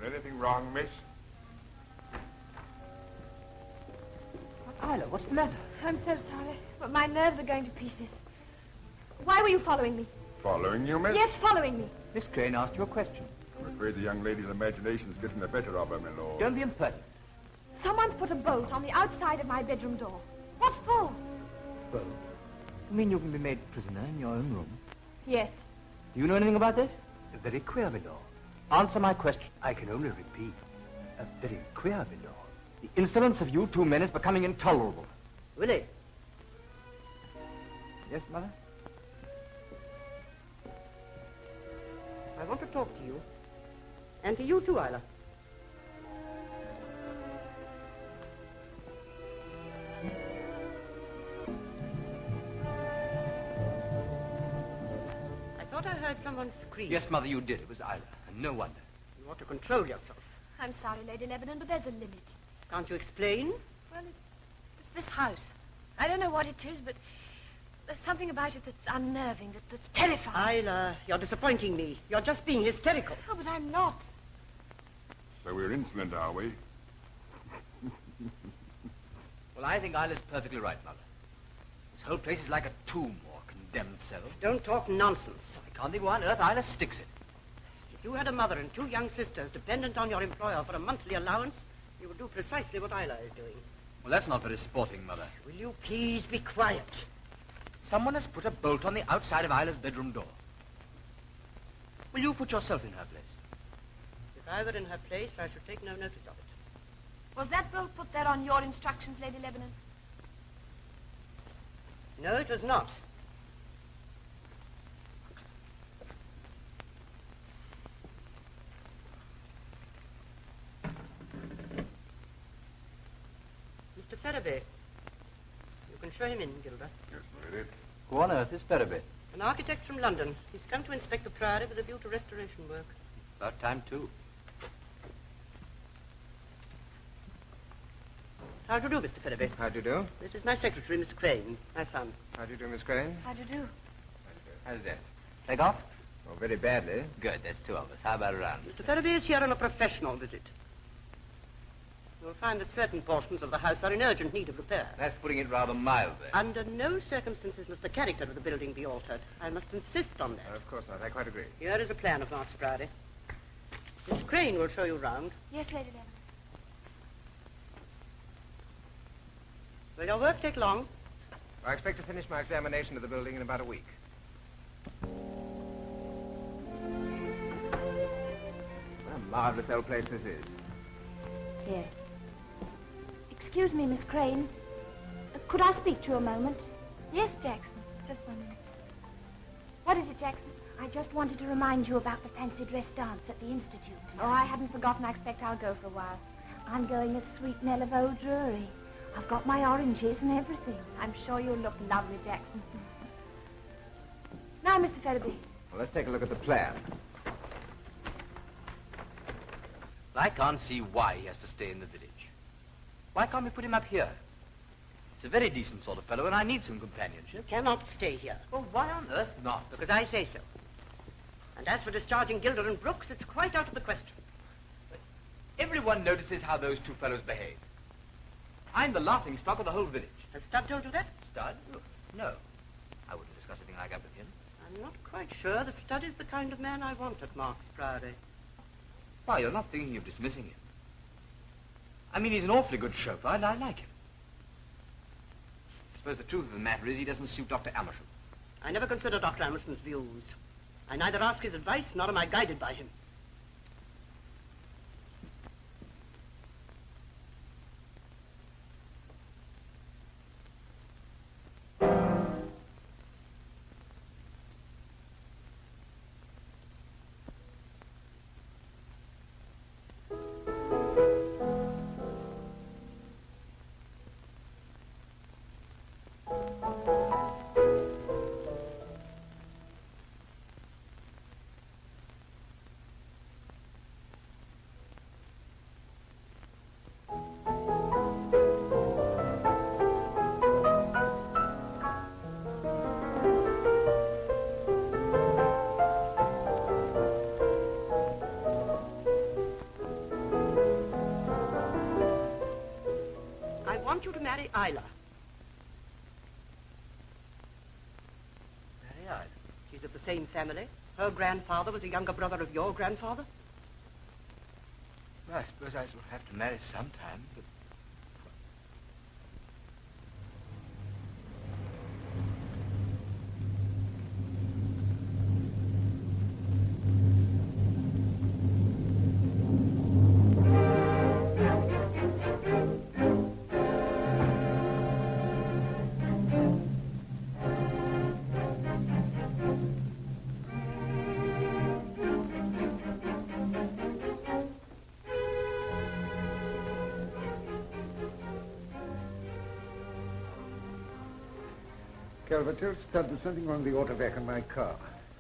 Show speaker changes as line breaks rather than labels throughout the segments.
Anything wrong, miss?
Isla, what's the matter?
I'm so sorry, but my nerves are going to pieces. Why were you following me?
Following you, miss?
Yes, following me.
Miss Crane asked you a question.
I'm afraid the young lady's imagination's getting the better of her, my lord.
Don't be impertinent.
Someone's put a bolt on the outside of my bedroom door. What for?
Well, you mean you can be made prisoner in your own room?
Yes.
Do you know anything about this? Very queer, my lord. Answer my question. I can only repeat. Very queer, my lord. The insolence of you two men is becoming intolerable.
Willie.
Yes, Mother?
I want to talk to you. And to you too, Isla. I thought I heard someone scream.
Yes, Mother, you did. It was Isla, and no wonder.
You ought to control yourself.
I'm sorry, Lady Lebanon, but there's a limit.
Can't you explain?
Well, it's this house. I don't know what it is, but there's something about it that's unnerving, that's terrifying.
Isla, you're disappointing me. You're just being hysterical.
Oh, but I'm not.
So we're insolent, are we?
Well, I think Isla's perfectly right, Mother. This whole place is like a tomb or condemned cell.
Don't talk nonsense.
I can't think why on earth Isla sticks it.
If you had a mother and two young sisters dependent on your employer for a monthly allowance, you would do precisely what Isla is doing.
Well, that's not very sporting, Mother.
Will you please be quiet?
Someone has put a bolt on the outside of Isla's bedroom door. Will you put yourself in her place?
If I were in her place, I should take no notice of it.
Was that bolt put there on your instructions, Lady Lebanon?
No, it was not. Mr. Ferriby. You can show him in, Gilda.
Yes, lady.
Who on earth is Ferriby?
An architect from London. He's come to inspect the priory with a view to restoration work.
About time, too.
How do you do, Mr. Ferriby?
How do you do?
This is my secretary, Miss Crane, my son.
How do you do, Miss Crane?
How do you do?
How's that? Take off? Oh, very badly. Good, that's two of us. How about around?
Mr. Ferriby is here on a professional visit. You'll find that certain portions of the house are in urgent need of repair.
That's putting it rather mildly.
Under no circumstances must the character of the building be altered. I must insist on that.
Of course not. I quite agree.
Here is a plan of Mark's priory. Miss Crane will show you round.
Yes, Lady Lebanon.
Will your work take long?
I expect to finish my examination of the building in about a week. What a marvelous old place this is.
Yes. Excuse me, Miss Crane. Could I speak to you a moment? Yes, Jackson. Just 1 minute. What is it, Jackson? I just wanted to remind you about the fancy dress dance at the Institute. Oh, I hadn't forgotten. I expect I'll go for a while. I'm going as Sweet Nell of Old Drury. I've got my oranges and everything. I'm sure you'll look lovely, Jackson. Now, Mr. Ferriby.
Well, let's take a look at the plan. I can't see why he has to stay in the village. Why can't we put him up here? He's a very decent sort of fellow, and I need some companionship.
Cannot stay here.
Well, why on earth not?
Because I say so. And as for discharging Gilder and Brooks, it's quite out of the question.
Everyone notices how those two fellows behave. I'm the laughing stock of the whole village.
Has Stud told you that?
Stud? No. I wouldn't discuss anything like that with him.
I'm not quite sure that Stud is the kind of man I want at Mark's priory.
Why, you're not thinking of dismissing him. I mean, he's an awfully good chauffeur, and I like him. I suppose the truth of the matter is he doesn't suit Dr. Amersham.
I never consider Dr. Amerson's views. I neither ask his advice, nor am I guided by him. want you to marry Isla.
Marry Isla?
She's of the same family. Her grandfather was a younger brother of your grandfather.
Well, I suppose I shall have to marry sometime, but...
Calvert, tell Stud there's something wrong with the auto vac in my car.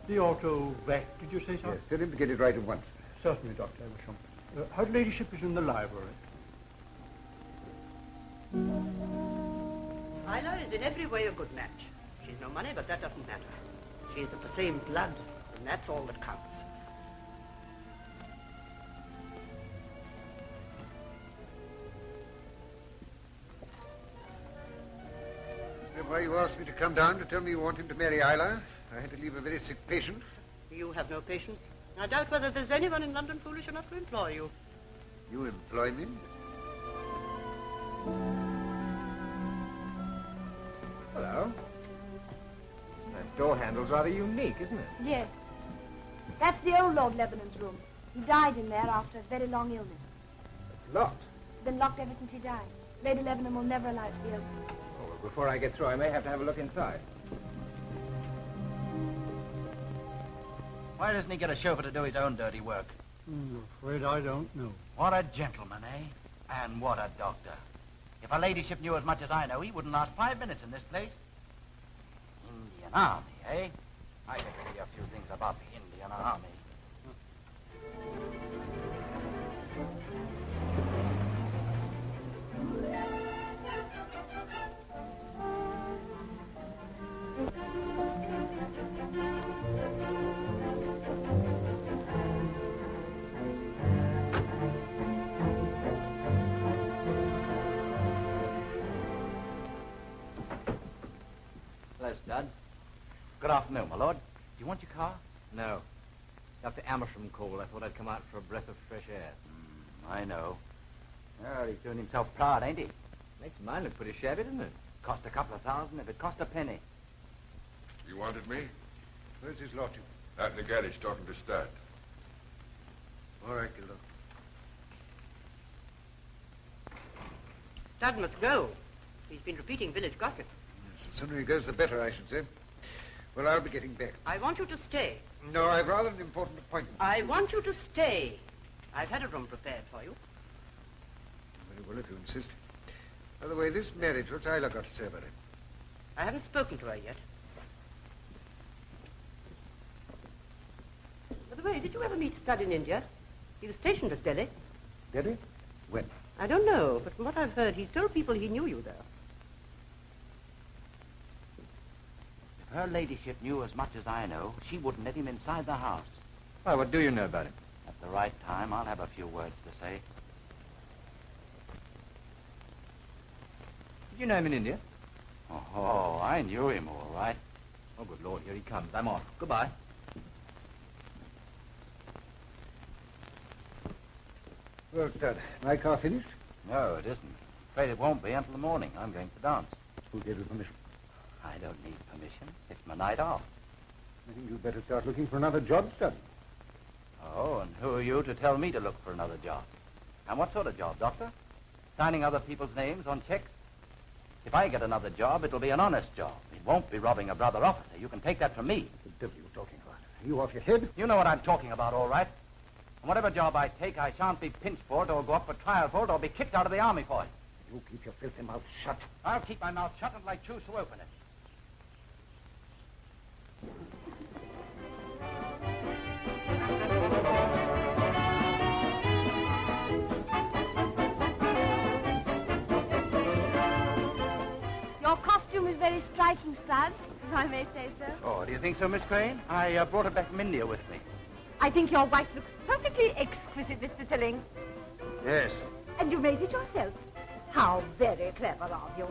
The auto vac, did you say so?
Yes, tell him to get it right at once.
Certainly, Dr. Evesham. Her ladyship is in the library.
Isla is in every way a good match. She's no money, but that doesn't matter. She's of the same blood, and that's all that counts.
Is that why you asked me to come down to tell me you want him to marry Isla? I had to leave a very sick patient.
You have no patience. I doubt whether there's anyone in London foolish enough to employ you.
You employ me?
Hello. That door handle's rather unique, isn't it?
Yes. That's the old Lord Lebanon's room. He died in there after a very long illness.
It's locked.
It's been locked ever since he died. Lady Lebanon will never allow it to be opened.
Oh, well, before I get through, I may have to have a look inside.
Why doesn't he get a chauffeur to do his own dirty work?
I'm afraid I don't know.
What a gentleman, eh? And what a doctor. If her ladyship knew as much as I know, he wouldn't last 5 minutes in this place. Indian Army, eh? I could tell you a few things about the Indian Army. Hello, Stud. Good afternoon, my lord. Do you want your car?
No. Dr. Amersham called. I thought I'd come out for a breath of fresh air.
I know. Well, he's doing himself proud, ain't he?
Makes mine look pretty shabby, doesn't it?
Cost a couple of thousand if it cost a penny.
You wanted me?
Where's his lordship?
Out in the garage talking to Stud.
All right, Gildo.
Stud must go. He's been repeating village gossip.
Yes, the sooner he goes, the better, I should say. Well, I'll be getting back.
I want you to stay.
No, I've rather an important appointment.
I want you to stay. I've had a room prepared for you.
Very well, if you insist. By the way, this marriage, what's Isla got to say about it?
I haven't spoken to her yet. By the way, did you ever meet Stud in India? He was stationed at Delhi.
Delhi? When?
I don't know, but from what I've heard, he's told people he knew you there.
If her ladyship knew as much as I know, she wouldn't let him inside the house.
Why, what do you know about him?
At the right time, I'll have a few words to say.
Did you know him in India?
Oh, I knew him all right.
Oh, good Lord, here he comes. I'm off. Goodbye.
Well, Stud, my car finished?
No, it isn't. Afraid it won't be until the morning. I'm going to dance.
Who gave you permission?
I don't need permission. It's my night off.
I think you'd better start looking for another job, Stud.
Oh, and who are you to tell me to look for another job? And what sort of job, Doctor? Signing other people's names on checks? If I get another job, it'll be an honest job. It won't be robbing a brother officer. You can take that from me.
What the devil are you talking about? Are you off your head?
You know what I'm talking about, all right. And whatever job I take, I shan't be pinched for it or go up for trial for it or be kicked out of the army for it.
You keep your filthy mouth shut.
I'll keep my mouth shut until I choose to open it.
Your costume is very striking, Stud, if I may say so.
Oh, do you think so, Miss Crane? I brought it back from India with me.
I think your wife looks perfectly exquisite, Mr. Tilling.
Yes.
And you made it yourself.
How very clever of you.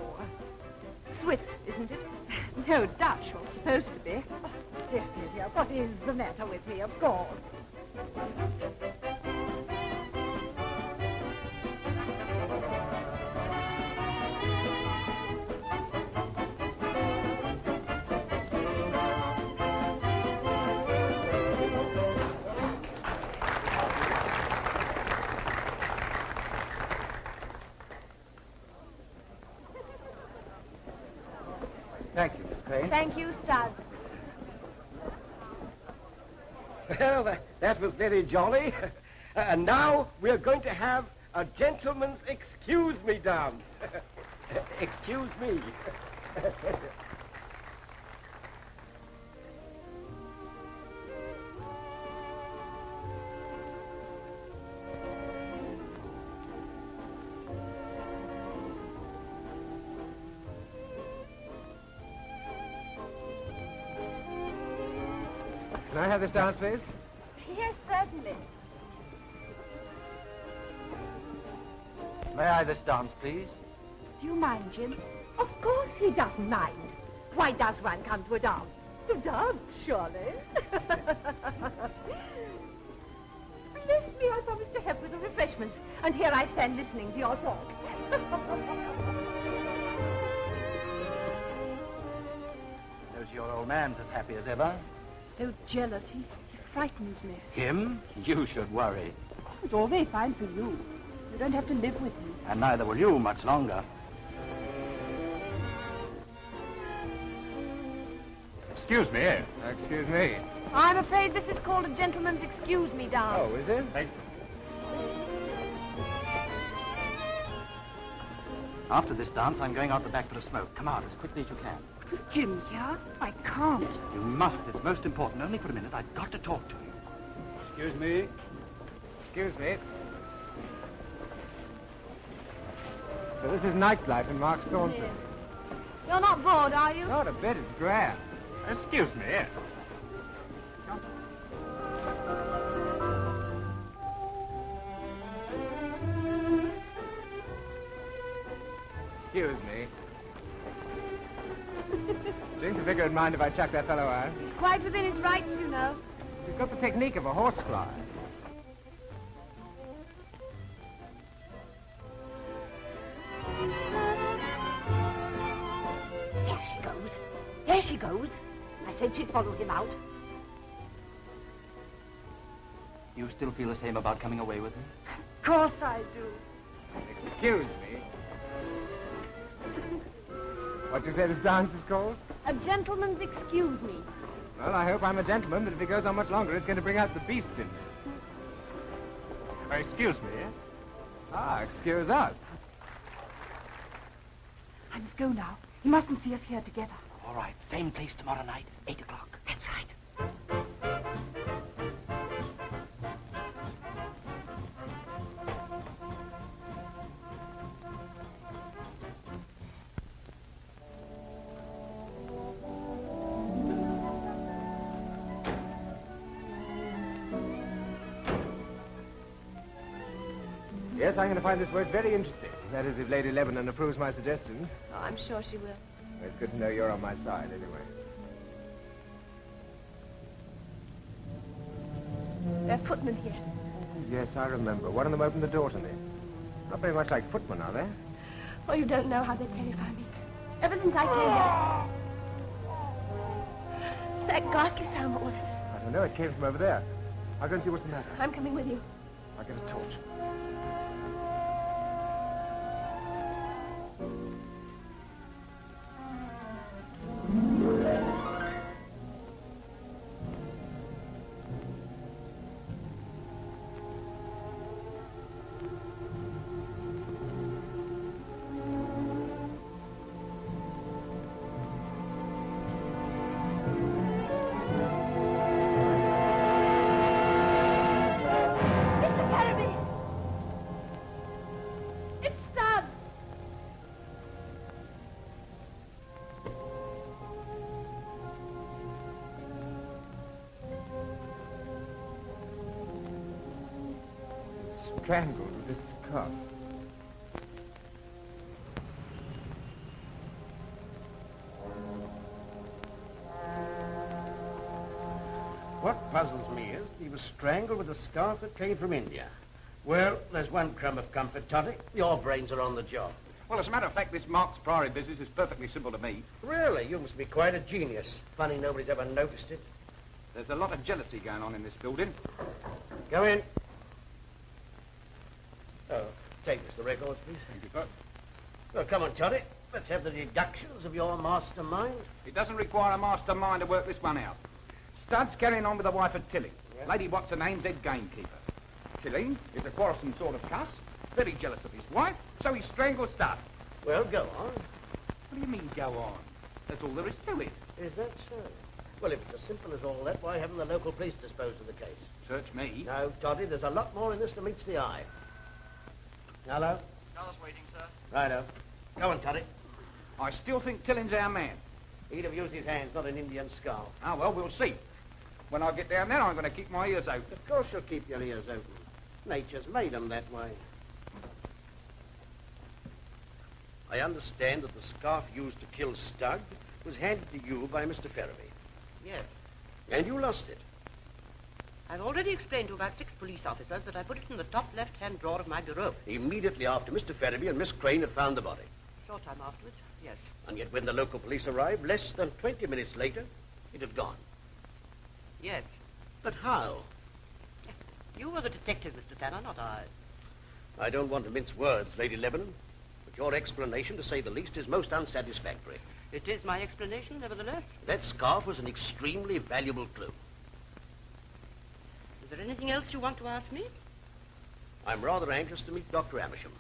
Swiss, isn't it? No, Dutch, or supposed to be. Oh, dear, what is the matter with me, of course?
Thank you, Miss Crane.
Thank you, Studs.
Well, that was very jolly. And now we're going to have a gentleman's excuse me dance. Excuse me.
Can I have this dance, please?
Yes, certainly.
May I this dance, please?
Do you mind, Jim? Of course he doesn't mind. Why does one come to a dance? To dance, surely. Bless me, I promised to help with the refreshments, and here I stand listening to your talk.
Knows your old man's as happy as ever.
So jealous, he frightens me.
Him? You should worry.
It's all very fine for you. You don't have to live with him.
And neither will you much longer.
Excuse me.
Excuse me.
I'm afraid this is called a gentleman's excuse me dance.
Oh, is it?
After this dance, I'm going out the back for a smoke. Come out as quickly as you can.
With Jim here? I can't.
You must. It's most important. Only for a minute. I've got to talk to you.
Excuse me. Excuse me. So this is nightlife in Mark's Thornton.
Yes. You're not bored, are you?
Not a bit, it's grand.
Excuse me.
Excuse me. Do you think would mind if I chuck that fellow out?
He's quite within his rights, you know.
He's got the technique of a horsefly.
There she goes. There she goes. I said she'd follow him out.
You still feel the same about coming away with me?
Of course I do.
Excuse me. What you say this dance is called?
A gentleman's excuse me.
Well, I hope I'm a gentleman, but if it goes on much longer, it's going to bring out the beast in me.
Excuse me.
Ah, excuse us.
I must go now. He mustn't see us here together.
All right. Same place tomorrow night, 8 o'clock.
That's right.
Yes, I'm going to find this work very interesting. That is, if Lady Lebanon approves my suggestions.
Oh, I'm sure she will.
It's good to know you're on my side, anyway.
There are footmen here.
Yes, I remember. One of them opened the door to me. Not very much like footmen, are they?
Oh, you don't know how they terrify me. Ever since I came here. That ghastly sound, what was it?
I don't know. It came from over there. I'll go and see what's the matter.
I'm coming with you.
I'll get a torch. Strangled with this cuff.
was strangled with a scarf that came from India. Well, there's one crumb of comfort, Toddy. Your brains are on the job.
Well, as a matter of fact, this Mark's Priory business is perfectly simple to me.
Really? You must be quite a genius. Funny nobody's ever noticed it.
There's a lot of jealousy going on in this building.
Go in. Oh, take this, the records, please.
Thank you, sir.
Well, come on, Toddy. Let's have the deductions of your mastermind.
It doesn't require a mastermind to work this one out. Stud's carrying on with the wife of Tilling.
Yeah.
Lady what's her name's head gamekeeper. Tilling is a quarrelsome sort of cuss, very jealous of his wife, so he strangles Stud.
Well, go on.
What do you mean, go on? That's all there is to it.
Is that so? Well, if it's as simple as all that, why haven't the local police disposed of the case?
Search me.
No, Toddy, there's a lot more in this than meets the eye. Hello?
Carl's waiting, sir.
Righto. Go on, Toddy.
I still think Tilling's our man.
He'd have used his hands, not an Indian skull.
Ah, well, we'll see. When I get down there, I'm going to keep my ears open.
Of course you'll keep your ears open. Nature's made 'em that way. I understand that the scarf used to kill Stug was handed to you by Mr. Ferriby.
Yes.
And you lost it.
I've already explained to about 6 police officers that I put it in the top left-hand drawer of my bureau.
Immediately after Mr. Ferriby and Miss Crane had found the body.
A short time afterwards, yes.
And yet when the local police arrived, less than 20 minutes later, it had gone.
Yes.
But how?
You were the detective, Mr. Tanner, not I.
I don't want to mince words, Lady Lebanon, but your explanation, to say the least, is most unsatisfactory.
It is my explanation, nevertheless.
That scarf was an extremely valuable clue.
Is there anything else you want to ask me?
I'm rather anxious to meet Dr. Amersham.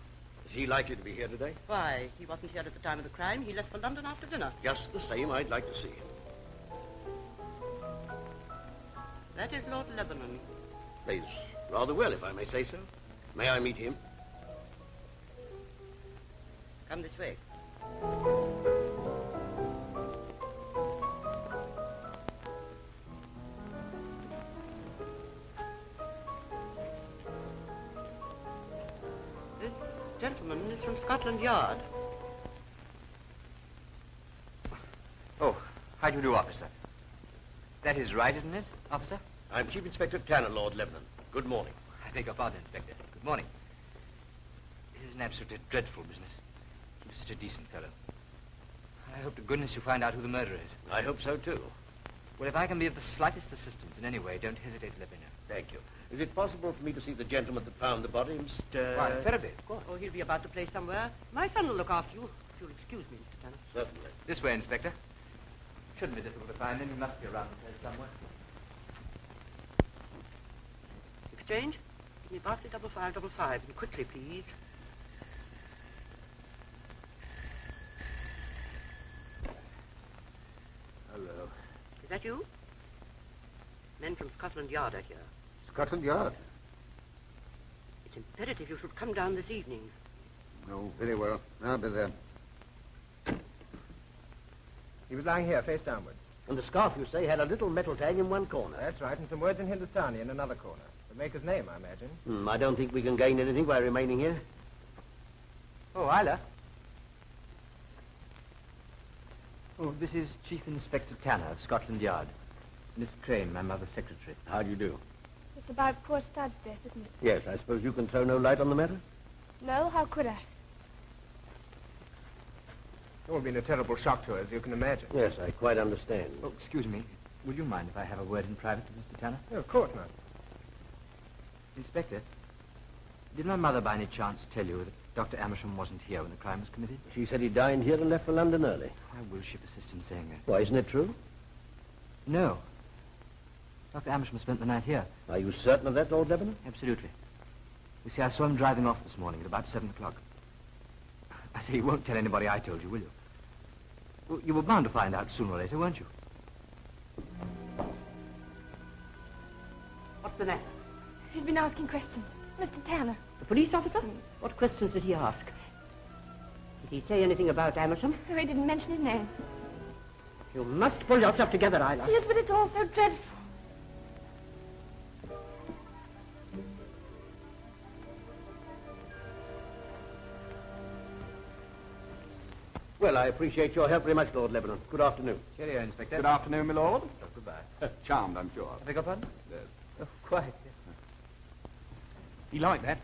Is he likely to be here today?
Why, he wasn't here at the time of the crime. He left for London after dinner.
Just the same, I'd like to see him.
That is Lord Lebanon.
Plays rather well, if I may say so. May I meet him?
Come this way. This gentleman is from Scotland Yard.
Oh, how do you do, officer? That is right, isn't it, officer?
I'm Chief Inspector Tanner, Lord Lebanon. Good morning.
I beg your pardon, Inspector. Good morning. It is an absolutely dreadful business. He was such a decent fellow. I hope to goodness you find out who the murderer is.
I hope so, too.
Well, if I can be of the slightest assistance in any way, don't hesitate to let me know.
Thank you. Is it possible for me to see the gentleman that found the body, Mr...
Why, Ferriby, of course.
Oh, he'll be about the place somewhere. My son will look after you. If you'll excuse me, Mr. Tanner.
Certainly.
This way, Inspector. Shouldn't be difficult to find him. He must be around the place somewhere.
Exchange? Give me Barclay 5555. And quickly, please.
Hello.
Is that you? Men from Scotland Yard are here.
Scotland Yard?
It's imperative you should come down this evening.
No, very well. I'll be there.
He was lying here, face downwards.
And the scarf, you say, had a little metal tag in one corner.
That's right, and some words in Hindustani in another corner. The maker's name, I imagine.
I don't think we can gain anything by remaining here.
Oh, Isla. Oh, this is Chief Inspector Tanner of Scotland Yard. Miss Crane, my mother's secretary.
How do you do?
It's about poor Stud's death, isn't it?
Yes, I suppose you can throw no light on the matter?
No, how could I?
It will have been a terrible shock to her, as you can imagine.
Yes, I quite understand.
Oh, excuse me. Will you mind if I have a word in private with Mr. Tanner?
No, of course not.
Inspector, did my mother by any chance tell you that Dr. Amersham wasn't here when the crime was committed?
She said he dined here and left for London early.
Why will she persist in saying that?
Why, isn't it true?
No. Dr. Amersham spent the night here.
Are you certain of that, Lord Lebanon?
Absolutely. You see, I saw him driving off this morning at about 7 o'clock. I say, you won't tell anybody I told you, will you? Well, you were bound to find out sooner or later, weren't you?
What's the matter?
He's been asking questions. Mr. Tanner.
The police officer? What questions did he ask? Did he say anything about Amersham?
Oh, he didn't mention his name.
You must pull yourself together, Isla.
Yes, but it's all so dreadful.
Well, I appreciate your help very much, Lord Lebanon. Good afternoon.
Cheerio, Inspector.
Good afternoon, my lord.
Goodbye.
Charmed, I'm sure.
I beg your pardon?
Yes.
Oh, quite.
He liked that.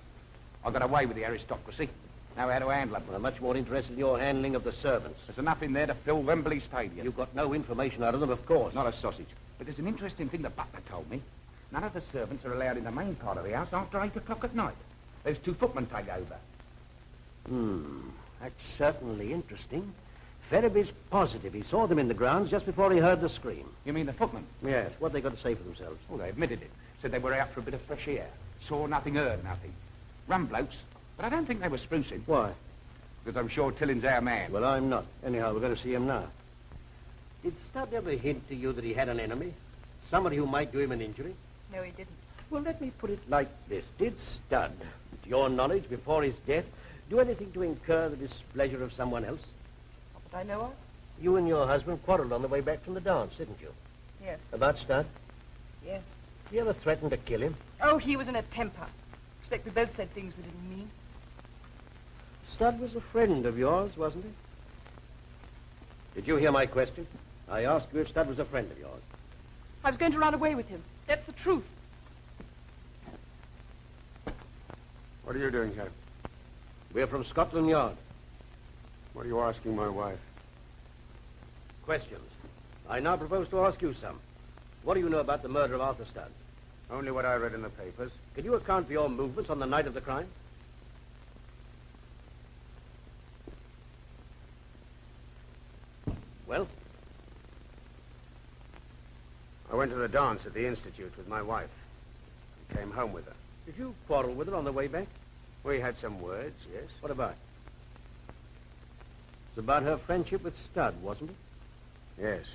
I got away with the aristocracy. Know how to handle them.
Well, I'm much more interested in your handling of the servants.
There's enough in there to fill Wembley Stadium.
You got no information out of them, of course.
Not a sausage. But there's an interesting thing the butler told me. None of the servants are allowed in the main part of the house after 8 o'clock at night. There's 2 footmen take over.
That's certainly interesting. Ferriby's positive he saw them in the grounds just before he heard the scream.
You mean the footmen?
Yes, what they got to say for themselves?
Oh, they admitted it. Said they were out for a bit of fresh air. Saw nothing, heard nothing. Rum blokes. But I don't think they were sprucing.
Why?
Because I'm sure Tilling's our man.
Well, I'm not. Anyhow, we're going to see him now. Did Studd ever hint to you that he had an enemy? Somebody who might do him an injury?
No, he didn't.
Well, let me put it like this. Did Studd, to your knowledge, before his death, do anything to incur the displeasure of someone else?
Not that I know of.
You and your husband quarreled on the way back from the dance, didn't you?
Yes.
About Studd?
Yes.
You ever threatened to kill him?
Oh, he was in a temper. Expect we both said things we didn't mean.
Studd was a friend of yours, wasn't he? Did you hear my question? I asked you if Studd was a friend of yours.
I was going to run away with him. That's the truth.
What are you doing here?
We're from Scotland Yard.
What are you asking my wife?
Questions. I now propose to ask you some. What do you know about the murder of Arthur Studd?
Only what I read in the papers.
Can you account for your movements on the night of the crime? Well?
I went to the dance at the Institute with my wife. I came home with her.
Did you quarrel with her on the way back?
We had some words, yes.
What about? It's about her friendship with Studd, wasn't it?
Yes.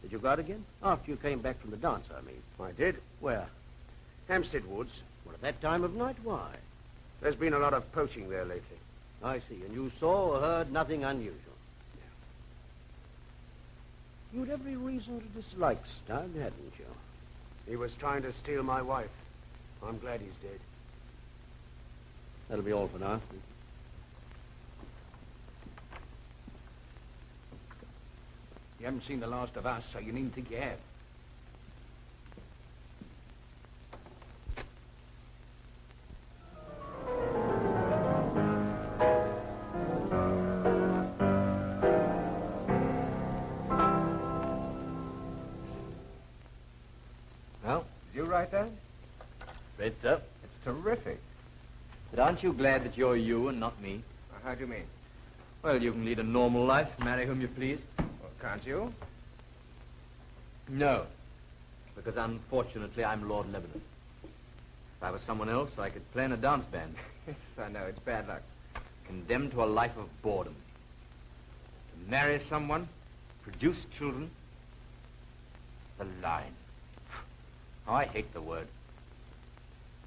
Did you go out again? After you came back from the dance, I mean.
I did.
Where?
Hampstead Woods.
Well, at that time of night, why?
There's been a lot of poaching there lately.
I see. And you saw or heard nothing unusual. Yeah. You'd every reason to dislike Studd, hadn't you?
He was trying to steal my wife. I'm glad he's dead.
That'll be all for now.
You haven't seen the last of us, so you needn't think you have.
Well, did you write that?
Read, sir.
It's terrific.
But aren't you glad that you're you and not me?
How do you mean?
Well, you can lead a normal life, marry whom you please.
Well, can't you?
No. Because unfortunately, I'm Lord Lebanon. If I was someone else, I could play in a dance band.
Yes, I know. It's bad luck.
Condemned to a life of boredom. To marry someone, produce children. The line. Oh, I hate the word.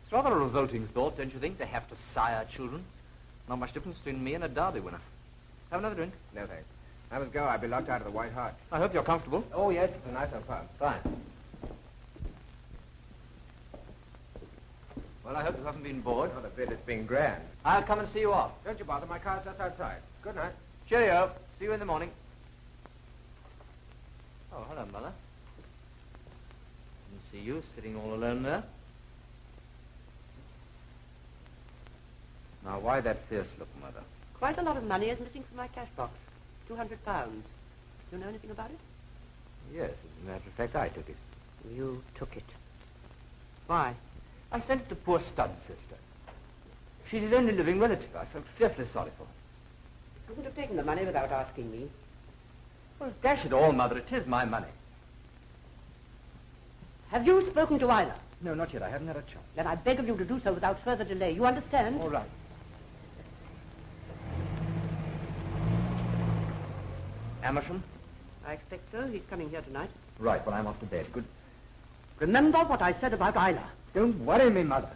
It's rather a revolting thought, don't you think, to have to sire children? Not much difference between me and a Derby winner. Have another drink?
No, thanks. I must go. I'll be locked out of the White Hart.
I hope you're comfortable.
Oh, yes. It's a nice old pub.
Fine. Well, I hope you haven't been bored.
Not a bit. It's been grand.
I'll come and see you off.
Don't you bother. My car's just outside. Good night.
Cheerio. See you in the morning. Oh, hello, Mother. Didn't see you sitting all alone there. Now, why that fierce look, Mother?
Quite a lot of money is missing from my cash box. £200. Do you know anything about it?
Yes, as a matter of fact, I took it.
You took it. Why?
I sent it to poor Studd's sister. She's his only living relative. I felt fearfully sorry for her.
You couldn't have taken the money without asking me.
Well, dash it all, Mother, it is my money.
Have you spoken to Isla?
No, not yet. I haven't had a chance.
Then I beg of you to do so without further delay. You understand?
All right. Amersham?
I expect so. He's coming here tonight.
Right, well, I'm off to bed. Good.
Remember what I said about Isla.
Don't worry me, Mother.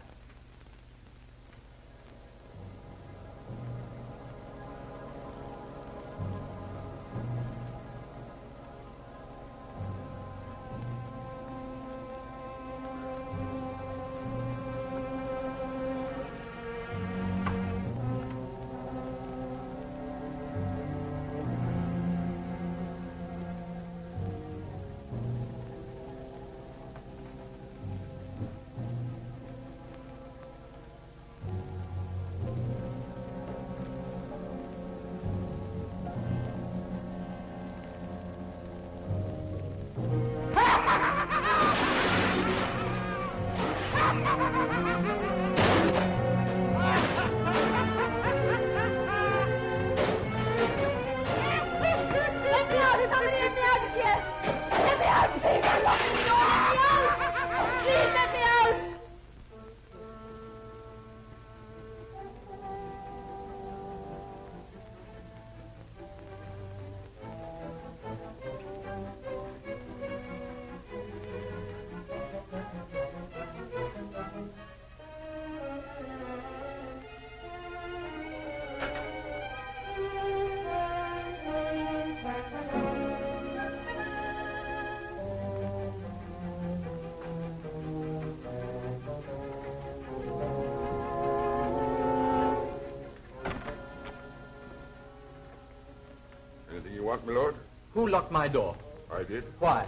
my lord.
Who locked my door?
I did.
Why?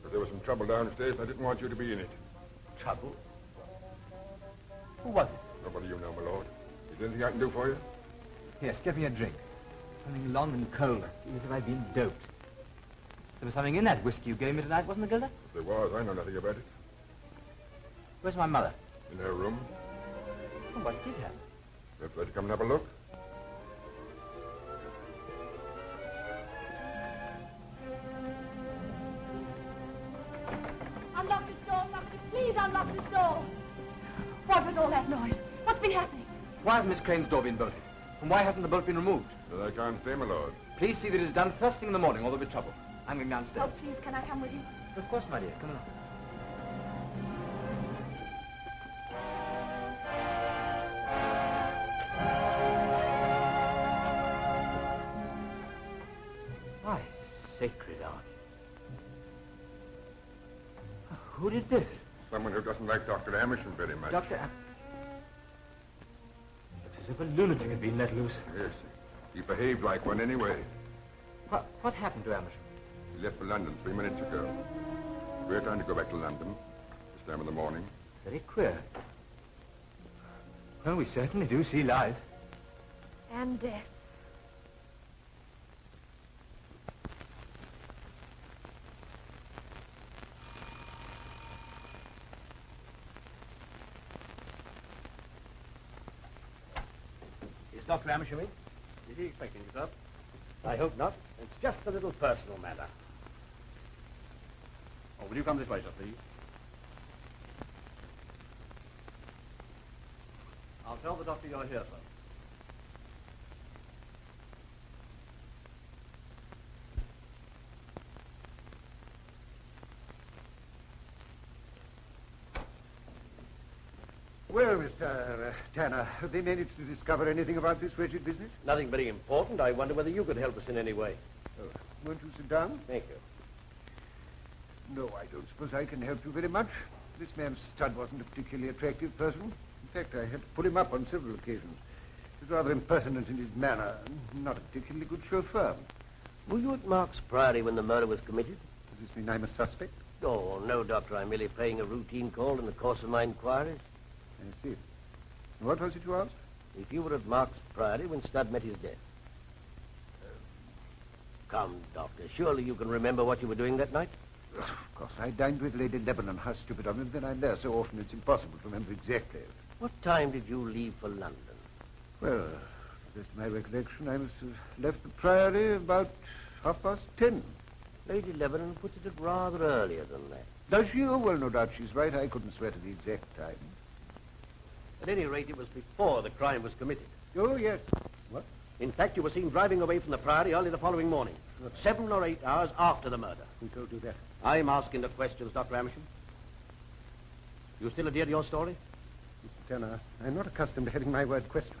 But there was some trouble downstairs, and I didn't want you to be in it.
Trouble? Who was it?
Nobody you know, my lord. Is there anything I can do for you?
Yes, get me a drink. Something long and cold. As if I'd been doped. There was something in that whiskey you gave me tonight, wasn't there, Gilda?
If there was, I know nothing about it.
Where's my mother?
In her room.
Oh, what did happen?
You'd like to come and have a look?
Unlock this door, Doctor. Please unlock this door. What was all that noise? What's been happening?
Why has Miss Crane's door been bolted? And why hasn't the bolt been removed?
That I can't say, my lord.
Please see that it is done first thing in the morning, or there'll be trouble. I'm going downstairs.
Oh, please, can I come with you?
Of course, my dear. Come along. My sacred art. Who did this?
Someone who doesn't like Dr. Amersham very much.
Looks as if a lunatic had been let loose.
Yes. He behaved like one anyway.
What happened to Amersham?
He left for London 3 minutes ago. We're trying to go back to London this time in the morning.
Very queer. Well, we certainly do see life.
And death.
Is Dr. Amersham in? Is he expecting you, sir? I hope not. It's just a little personal matter. Oh, will you come this way, sir, please? I'll tell the doctor you're here, sir.
Well, Mr. Tanner, have they managed to discover anything about this wretched business?
Nothing very important. I wonder whether you could help us in any way.
Oh, won't you sit down?
Thank you.
No, I don't suppose I can help you very much. This man Studd wasn't a particularly attractive person. In fact, I had to pull him up on several occasions. He was rather impertinent in his manner, and not a particularly good chauffeur.
Were you at Mark's Priory when the murder was committed?
Does this mean I'm a suspect?
Oh, no, Doctor. I'm merely paying a routine call in the course of my inquiries.
I see. What was it you asked?
If you were at Mark's Priory when Studd met his death. Come, Doctor. Surely you can remember what you were doing that night?
Of course, I dined with Lady Lebanon. How stupid of me. Then I'm there so often it's impossible to remember exactly.
What time did you leave for London?
Well, to the best of my recollection, I must have left the Priory about 10:30.
Lady Lebanon puts it at rather earlier than that.
Does she? Oh, well, no doubt she's right. I couldn't swear to the exact time.
At any rate, it was before the crime was committed.
Oh, yes. What?
In fact, you were seen driving away from the Priory early the following morning, 7 or 8 hours after the murder.
Who told you that?
I'm asking the questions, Dr. Amersham. You still adhere to your story?
Mr. Tanner, I'm not accustomed to having my word questioned.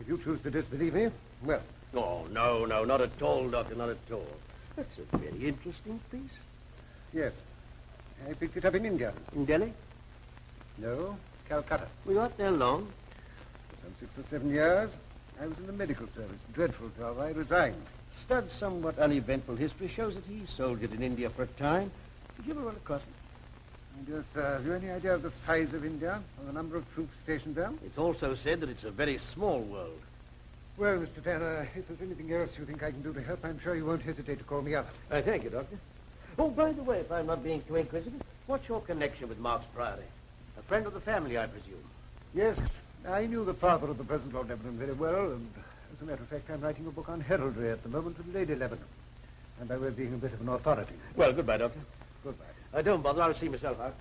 If you choose to disbelieve me, well...
Oh, no, not at all, Doctor, not at all. That's a very interesting piece.
Yes. I picked it up in India.
In Delhi?
No, Calcutta.
We weren't there long.
For some 6 or 7 years, I was in the medical service. Dreadful job. I resigned.
Studd's somewhat uneventful history shows that he soldiered in India for a time. Did you ever run across him?
My dear sir, have you any idea of the size of India or the number of troops stationed there?
It's also said that it's a very small world.
Well, Mr. Tanner, if there's anything else you think I can do to help, I'm sure you won't hesitate to call me up.
Thank you, Doctor. Oh, by the way, if I'm not being too inquisitive, what's your connection with Mark's Priory? A friend of the family, I presume.
Yes, I knew the father of the present Lord Lebanon very well, and as a matter of fact, I'm writing a book on heraldry at the moment with Lady Lebanon. And by way of being a bit of an authority.
Well, goodbye, Doctor.
Goodbye.
Don't bother. I'll see myself out.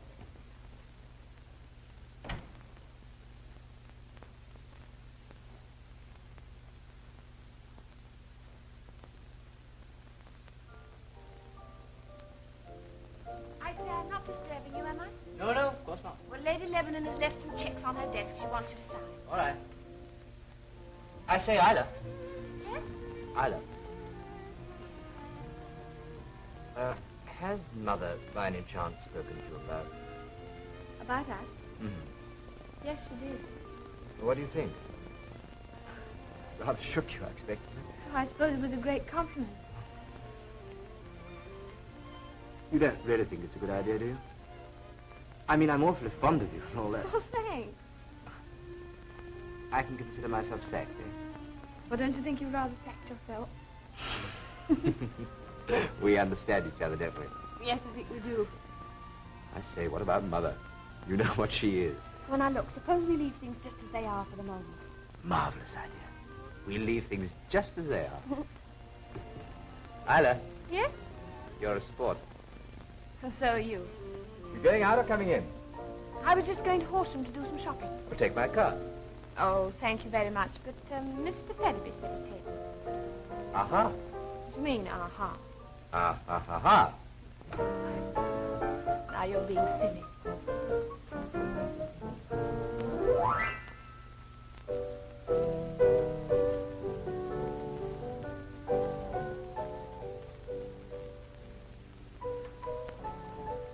I say I'm not disturbing you, am I?
No, of course not.
Well, Lady Lebanon has left some checks on her desk she wants you to sign.
All right. I say, Isla.
Yes?
Isla. Has Mother, by any chance, spoken to you about...
About us?
Mm-hmm.
Yes, she did.
What do you think? Rather shook you, I expect.
I suppose it was a great compliment.
You don't really think it's a good idea, do you? I mean, I'm awfully fond of you and all that.
Oh, thanks.
I can consider myself sacked, eh?
Well, don't you think you rather sacked yourself?
We understand each other, don't we?
Yes, I think we do.
I say, what about Mother? You know what she is.
Well, now, look, suppose we leave things just as they are for the moment.
Marvelous idea. We'll leave things just as they are. Isla,
Yes?
you're a sport.
And so are you.
You going out or coming in?
I was just going to Horsham to do some shopping.
Well, take my car.
Oh, thank you very much, but Mr. Fenby said he'd take me.
Aha.
What do you mean, aha?
Ah, ha, ha, ha.
Now you're being silly.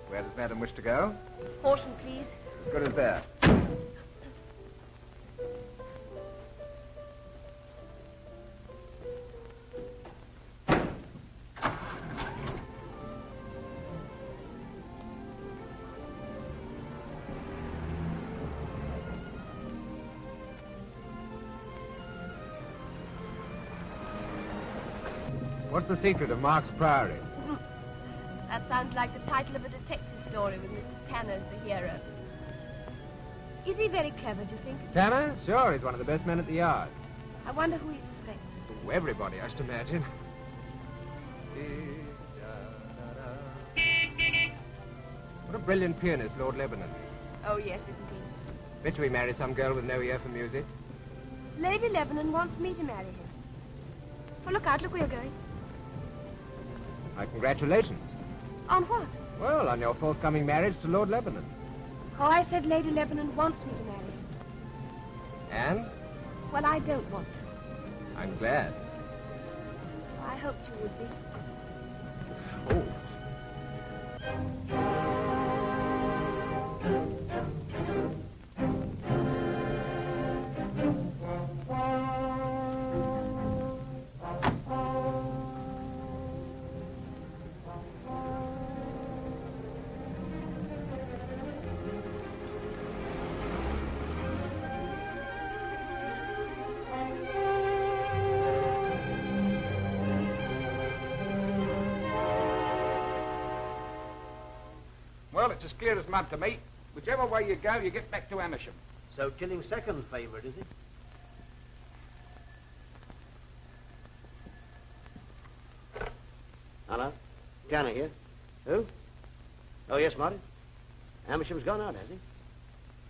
Where does Madam wish to go?
Horsham, please.
As good as that. What's the secret of Mark's Priory?
That sounds like the title of a detective story with Mr. Tanner as the hero. Is he very clever, do you think?
Tanner? Sure, he's one of the best men at the yard.
I wonder who he suspects.
Oh, everybody, I should imagine. What a brilliant pianist, Lord Lebanon.
Oh, yes, isn't he?
Bet you he marry some girl with no ear for music.
Lady Lebanon wants me to marry him. Well, look out, look where you're going.
My congratulations.
On what?
Well, on your forthcoming marriage to Lord Lebanon.
Oh, I said Lady Lebanon wants me to marry him.
And?
Well, I don't want to.
I'm glad.
I hoped you would be.
Oh.
Well, it's as clear as mud to me. Whichever way you go, you get back to Amersham.
So killing second favourite, is it? Hello? Tanner here. Who? Oh, yes, Marty. Amersham's gone out, has he?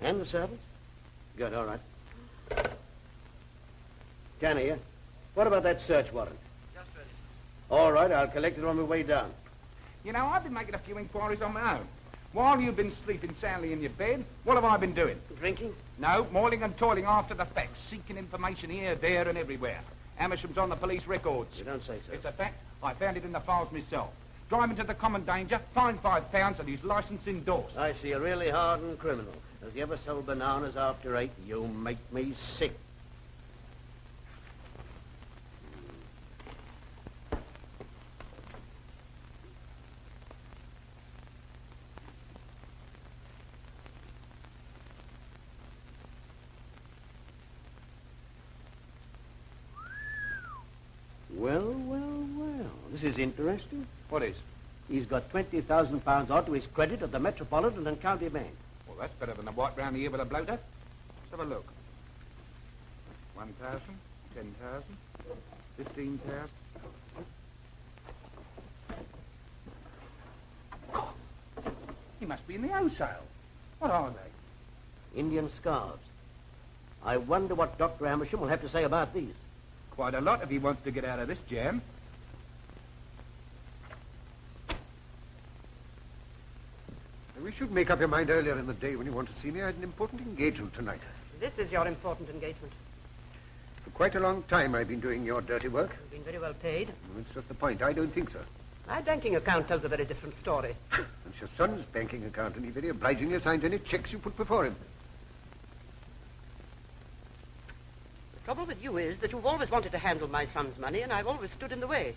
And the servants? Good, all right. Tanner here. What about that search warrant?
Just ready.
All right, I'll collect it on my way down.
You know, I've been making a few inquiries on my own. While you've been sleeping soundly in your bed, what have I been doing?
Drinking?
No, moiling and toiling after the facts, seeking information here, there, and everywhere. Amersham's on the police records.
You don't say so.
It's a fact. I found it in the files myself. Driving to the common danger, fined £5 and his licence endorsed.
I see, a really hardened criminal. Has he ever sold bananas after 8? You make me sick. Well, well, well. This is interesting.
What is?
He's got £20,000 odd to his credit at the Metropolitan and County Bank.
Well, that's better than a wipe round the ear with a bloater. Let's have a look. 1,000, 10,000, 15,000. He must be in the wholesale. What are they?
Indian scarves. I wonder what Dr. Amersham will have to say about these.
Quite a lot if he wants to get out of this jam.
I wish you'd make up your mind earlier in the day when you want to see me. I had an important engagement tonight.
This is your important engagement.
For quite a long time I've been doing your dirty work.
You've been very well paid.
That's just the point. I don't think so.
My banking account tells a very different story.
It's your son's banking account, and he very obligingly signs any checks you put before him.
Trouble with you is that you've always wanted to handle my son's money, and I've always stood in the way.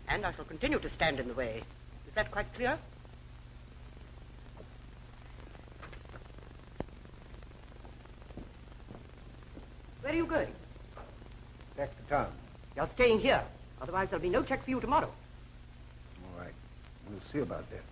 And I shall continue to stand in the way. Is that quite clear? Where are you going?
Back to town.
You're staying here. Otherwise, there'll be no check for you tomorrow.
All right. We'll see about that.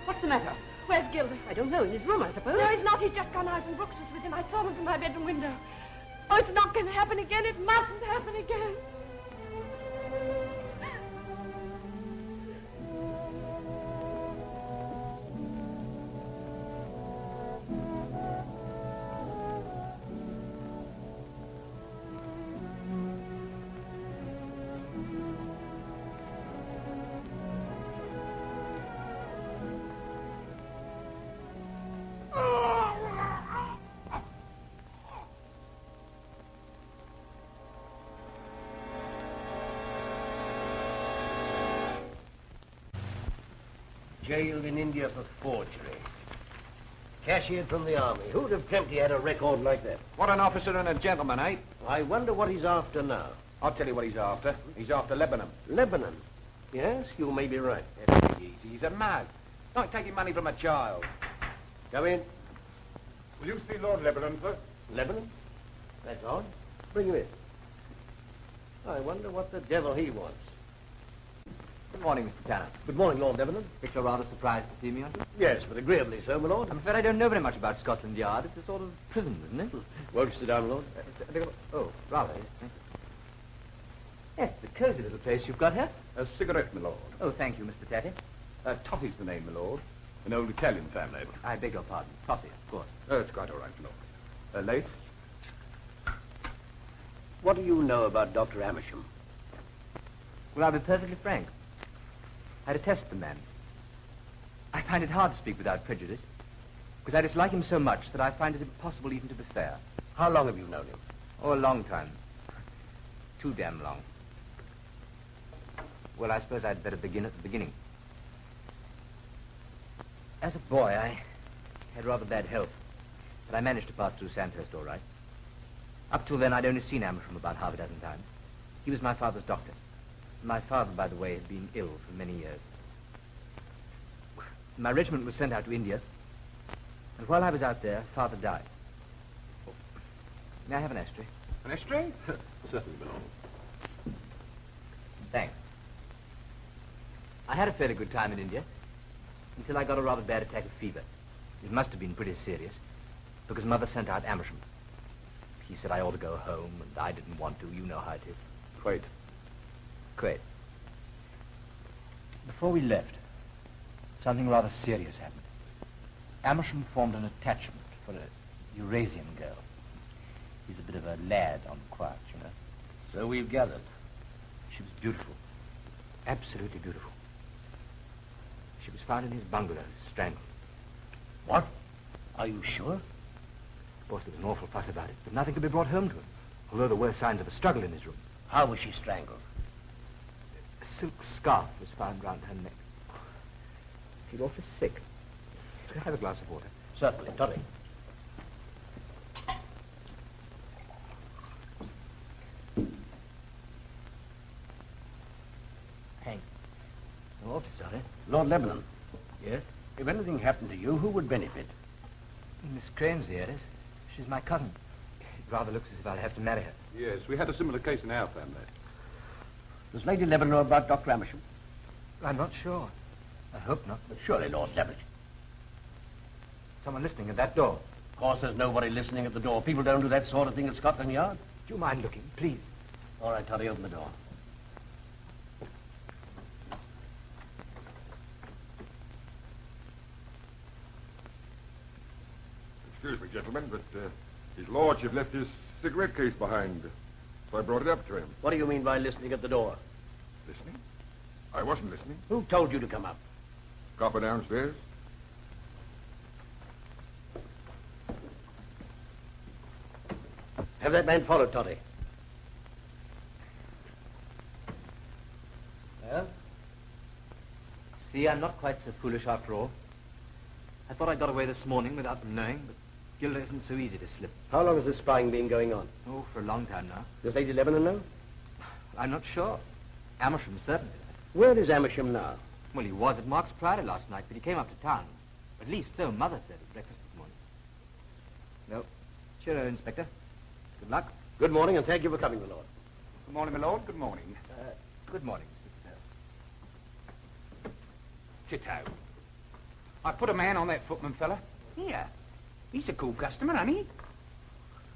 What's the matter?
Where's Gilbert?
I don't know. In his room, I suppose.
No, he's not. He's just gone out and Brooks was with him. I saw him from my bedroom window. Oh, it's not going to happen again. It mustn't happen again.
Jailed in India for forgery. Cashiered from the army. Who'd have dreamt he had a record like that?
What an officer and a gentleman, eh?
I wonder what he's after now.
I'll tell you what he's after. He's after Lebanon.
Lebanon? Yes, you may be right.
That's easy. He's a mad. Like taking money from a child.
Come in.
Will you see Lord Lebanon, sir?
Lebanon? That's odd. Bring him in. I wonder what the devil he wants.
Good morning, Mr. Tanner.
Good morning, Lord Lebanon.
Guess you're rather surprised to see me, aren't you?
Yes, but agreeably so, my lord.
I'm afraid I don't know very much about Scotland Yard. It's a sort of prison, isn't it?
Won't you sit down, Lord?
Oh, rather. Yes, it's a cosy little place you've got here.
A cigarette, my lord.
Oh, thank you, Mr. Tatty.
Toffee's the name, my lord. An old Italian family.
I beg your pardon. Toffee, of course.
Oh, it's quite all right, my lord. Late?
What do you know about Dr. Amersham?
Well, I'll be perfectly frank. I detest the man. I find it hard to speak without prejudice, because I dislike him so much that I find it impossible even to be fair.
How long have you known him?
Oh, a long time. Too damn long. Well, I suppose I'd better begin at the beginning. As a boy, I had rather bad health, but I managed to pass through Sandhurst all right. Up till then, I'd only seen Amersham about half a dozen times. He was my father's doctor. My father, by the way, had been ill for many years. My regiment was sent out to India, and while I was out there, Father died. Oh, may I have an ashtray?
An ashtray? Certainly, my lord.
Thanks. I had a fairly good time in India, until I got a rather bad attack of fever. It must have been pretty serious, because Mother sent out Amersham. He said I ought to go home, and I didn't want to. You know how it is.
Quite.
Great. Before we left, something rather serious happened. Amersham formed an attachment for a Eurasian girl. He's a bit of a lad on the quiet, you know.
So we've gathered.
She was beautiful. Absolutely beautiful. She was found in his bungalow, strangled.
What? Are you sure?
Of course, there was an awful fuss about it, but nothing could be brought home to him, although there were signs of a struggle in his room.
How was she strangled?
A silk scarf was found round her neck. I feel awfully sick. Could I have a glass of water?
Certainly. Toddy.
Hank, I'm awfully sorry.
Lord Lebanon,
Yes?
if anything happened to you, who would benefit?
Miss Crane's the heiress. She's my cousin. It rather looks as if I'll have to marry her.
Yes, we had a similar case in our family.
Does Lady Lebanon know about Dr. Amersham?
I'm not sure. I hope not.
But surely, Lord Lebanon.
Someone listening at that door.
Of course, there's nobody listening at the door. People don't do that sort of thing at Scotland Yard.
Do you mind looking, please?
All right, Toddy, open the door.
Excuse me, gentlemen, but his lordship left his cigarette case behind. So I brought it up to him.
What do you mean by listening at the door?
Listening? I wasn't listening.
Who told you to come up?
Copper downstairs.
Have that man followed, Toddy.
Well, see, I'm not quite so foolish after all. I thought I got away this morning without them knowing, but Gilda isn't so easy to slip.
How long has this spying been going on?
Oh, for a long time now.
Does Lady Lebanon know?
I'm not sure. Amersham certainly.
Where is Amersham now?
Well, he was at Mark's Priory last night, but he came up to town. At least so Mother said at breakfast this morning. No. Cheerio, Inspector. Good luck.
Good morning, and thank you for coming, my lord.
Good morning, my lord. Good morning.
Good morning, Mr.
Chitto. I put a man on that footman fella. Yeah. He's a cool customer, ain't he?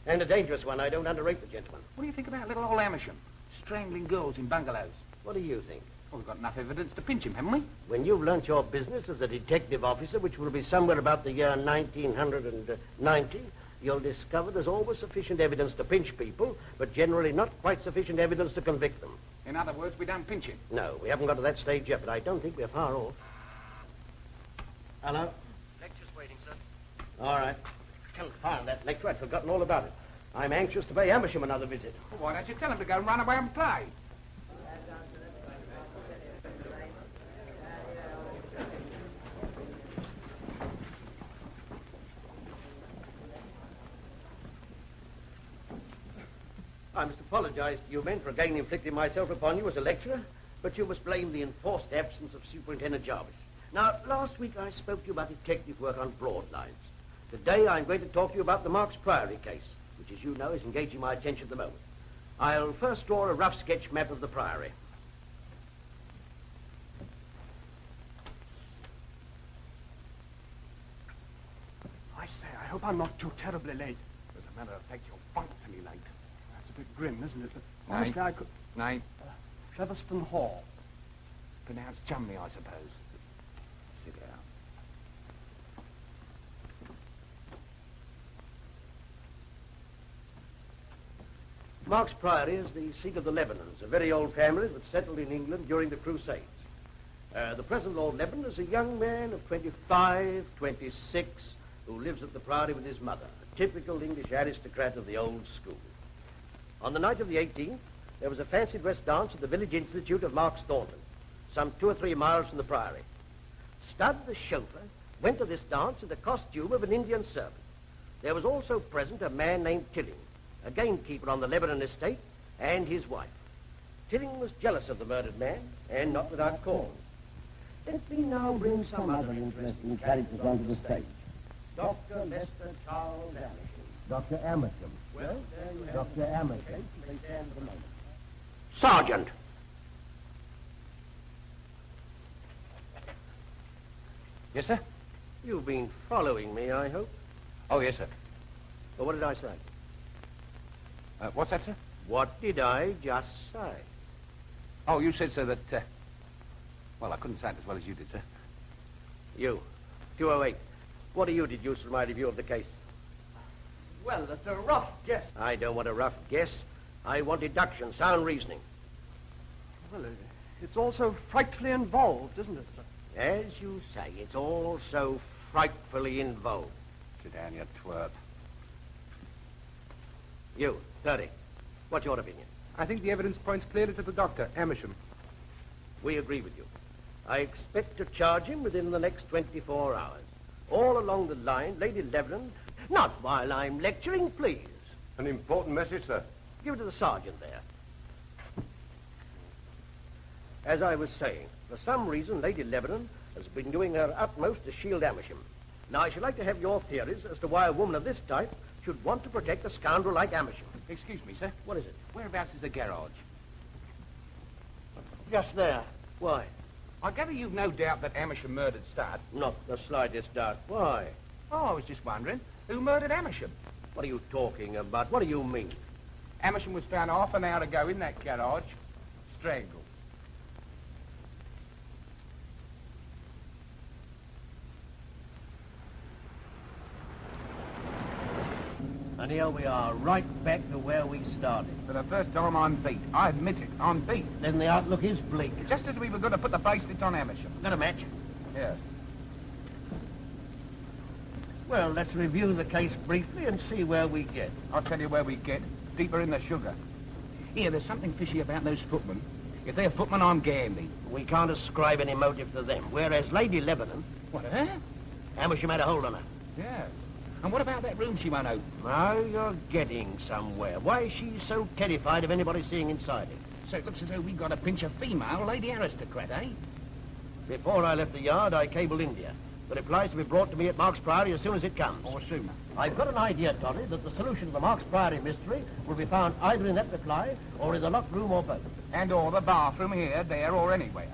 And a dangerous one. I don't underrate the gentleman.
What do you think about little old Amersham? Strangling girls in bungalows.
What do you think?
Well, we've got enough evidence to pinch him, haven't we?
When you've learnt your business as a detective officer, which will be somewhere about the year 1990, you'll discover there's always sufficient evidence to pinch people, but generally not quite sufficient evidence to convict them.
In other words, we don't pinch him.
No, we haven't got to that stage yet, but I don't think we're far off. Hello?
Lecture's waiting, sir.
All right. Confound that lecture. I'd forgotten all about it. I'm anxious to pay Amersham another visit.
Well, why don't you tell him to go and run away and play?
I must apologize to you men for again inflicting myself upon you as a lecturer, but you must blame the enforced absence of Superintendent Jarvis. Now, last week I spoke to you about detective work on broad lines. Today I'm going to talk to you about the Marks Priory case, which, as you know, is engaging my attention at the moment. I'll first draw a rough sketch map of the Priory.
I say, I hope I'm not too terribly late. As a matter of fact, you're frightfully late. That's a bit grim, isn't it? But honestly, I could...
Name?
Featherston Hall.
Pronounced Chumley, I suppose. Sit down.
Marks Priory is the seat of the Lebanons, a very old family that settled in England during the Crusades. The present Lord Lebanon is a young man of 25, 26, who lives at the Priory with his mother, a typical English aristocrat of the old school. On the night of the 18th, there was a fancy dress dance at the village institute of Marks Thornton, some 2 or 3 miles from the Priory. Stud, the chauffeur, went to this dance in the costume of an Indian servant. There was also present a man named Tilling, a gamekeeper on the Lebanon estate, and his wife. Tilling was jealous of the murdered man, and not without cause. Let me now bring some other interesting characters onto the stage. Dr. Lester Charles Amersham. Dr. Amersham. Well, Dr. Amersham. Please stand for a moment.
Sergeant!
Yes, sir?
You've been following me, I hope.
Oh, yes, sir.
Well, what did I say?
What's that, sir?
What did I just say?
Oh, you said, sir, that... Well, I couldn't say it as well as you did, sir.
You, 208. What do you deduce from my review of the case?
Well, that's a rough guess.
I don't want a rough guess. I want deduction, sound reasoning.
Well, it's all so frightfully involved, isn't it, sir?
As you say, it's all so frightfully involved.
Sit down, you twerp.
You, 30. What's your opinion?
I think the evidence points clearly to the doctor, Amersham.
We agree with you. I expect to charge him within the next 24 hours. All along the line, Lady Lebanon... Not while I'm lecturing, please.
An important message, sir.
Give it to the sergeant there. As I was saying, for some reason, Lady Lebanon has been doing her utmost to shield Amersham. Now, I should like to have your theories as to why a woman of this type should want to protect a scoundrel like Amersham.
Excuse me, sir.
What is it?
Whereabouts is the garage?
Just there. Why?
I gather you've no doubt that Amersham murdered Studd.
Not the slightest doubt. Why?
Oh, I was just wondering, who murdered Amersham?
What are you talking about? What do you mean?
Amersham was found half an hour ago in that garage, strangled.
A And here we are, right back to where we started.
For the first time, I'm beat. I admit it, I'm beat.
Then the outlook is bleak.
Just as we were going to put the bracelets on Amersham.
Got a match?
Yes.
Well, let's review the case briefly and see where we get.
I'll tell you where we get. Deeper in the sugar. Here, there's something fishy about those footmen. If they're footmen, I'm gambling.
We can't ascribe any motive to them, whereas Lady Lebanon,
What, huh?
Amersham had a hold on her.
Yes. And what about that room she won't open?
Now you're getting somewhere. Why is she so terrified of anybody seeing inside it?
So it looks as though we got a pinch of female lady aristocrat, eh?
Before I left the yard, I cabled India. The replies to be brought to me at Mark's Priory as soon as it comes.
Or sooner.
I've got an idea, Toddy, that the solution to the Mark's Priory mystery will be found either in that reply or in the locked room or both.
And or the bathroom here, there, or anywhere.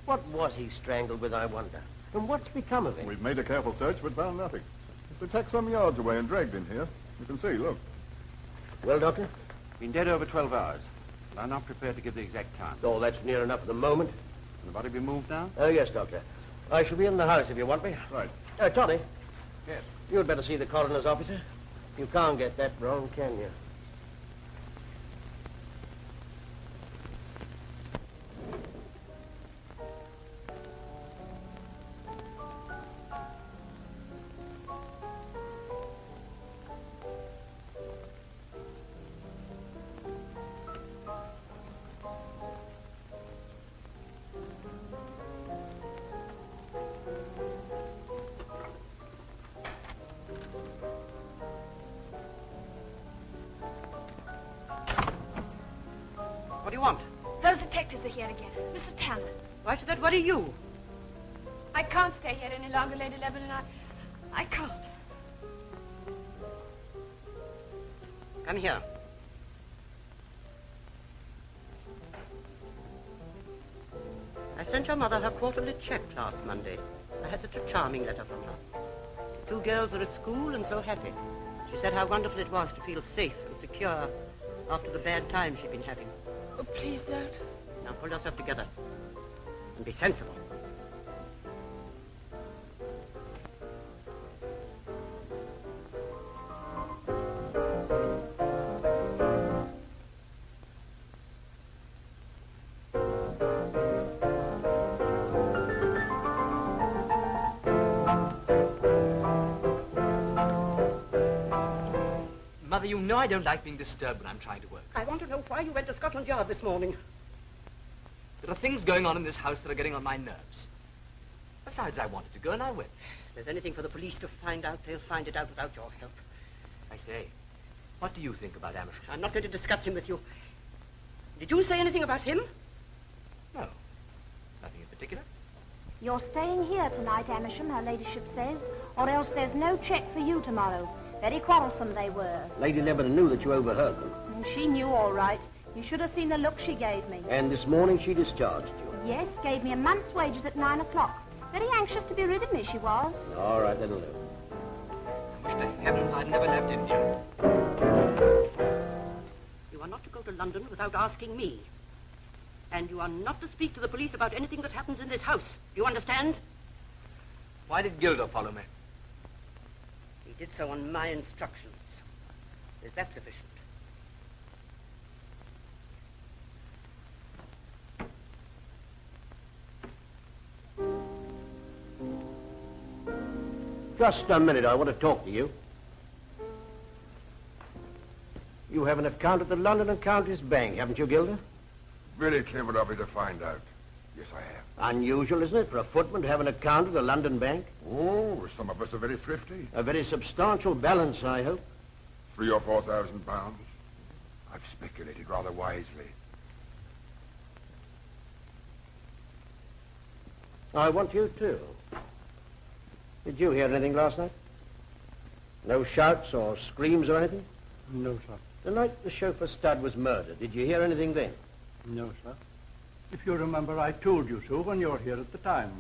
What was he strangled with, I wonder? And what's become of him?
We've made a careful search, but found nothing. It's been tacked some yards away and dragged in here. You can see, look.
Well, Doctor?
Been dead over 12 hours. But I'm not prepared to give the exact time.
Oh, that's near enough at the moment.
Can the body be moved now?
Oh, yes, Doctor. I shall be in the house if you want me.
Right.
Toddy?
Yes.
You'd better see the coroner's officer. You can't get that wrong, can you?
What do you want?
Those detectives are here again. Mr. Talent.
Why should that worry you?
I can't stay here any longer, Lady Lebanon. I can't.
Come here. I sent your mother her quarterly check last Monday. I had such a charming letter from her. The 2 girls are at school and so happy. She said how wonderful it was to feel safe and secure after the bad times she'd been having.
Oh, please don't.
Now pull yourself together and be sensible.
Mother, you know I don't like being disturbed when I'm trying to work.
I want to know why you went to Scotland Yard this morning.
There are things going on in this house that are getting on my nerves. Besides, I wanted to go and I went.
If there's anything for the police to find out, they'll find it out without your help.
I say, what do you think about Amersham?
I'm not going to discuss him with you. Did you say anything about him?
No, nothing in particular.
You're staying here tonight, Amersham, her ladyship says, or else there's no check for you tomorrow. Very quarrelsome they were.
Lady Lebanon knew that you overheard them.
She knew all right. You should have seen the look she gave me.
And this morning she discharged you.
Yes, gave me a month's wages at 9 o'clock. Very anxious to be rid of me, she was.
All right, that'll do.
I wish to heavens I'd never left India.
You are not to go to London without asking me. And you are not to speak to the police about anything that happens in this house. Do you understand?
Why did Gilder follow me?
He did so on my instructions. Is that sufficient?
Just a minute, I want to talk to you. You have an account at the London and Counties Bank, haven't you, Gilder?
Really clever of you to find out. Yes, I have.
Unusual, isn't it, for a footman to have an account at the London Bank?
Oh, some of us are very thrifty.
A very substantial balance, I hope.
3,000 or 4,000 pounds. I've speculated rather wisely.
I want you too. Did you hear anything last night? No shouts or screams or anything?
No, sir.
The night the chauffeur Stud was murdered, did you hear anything then?
No, sir. If you remember, I told you so when you were here at the time.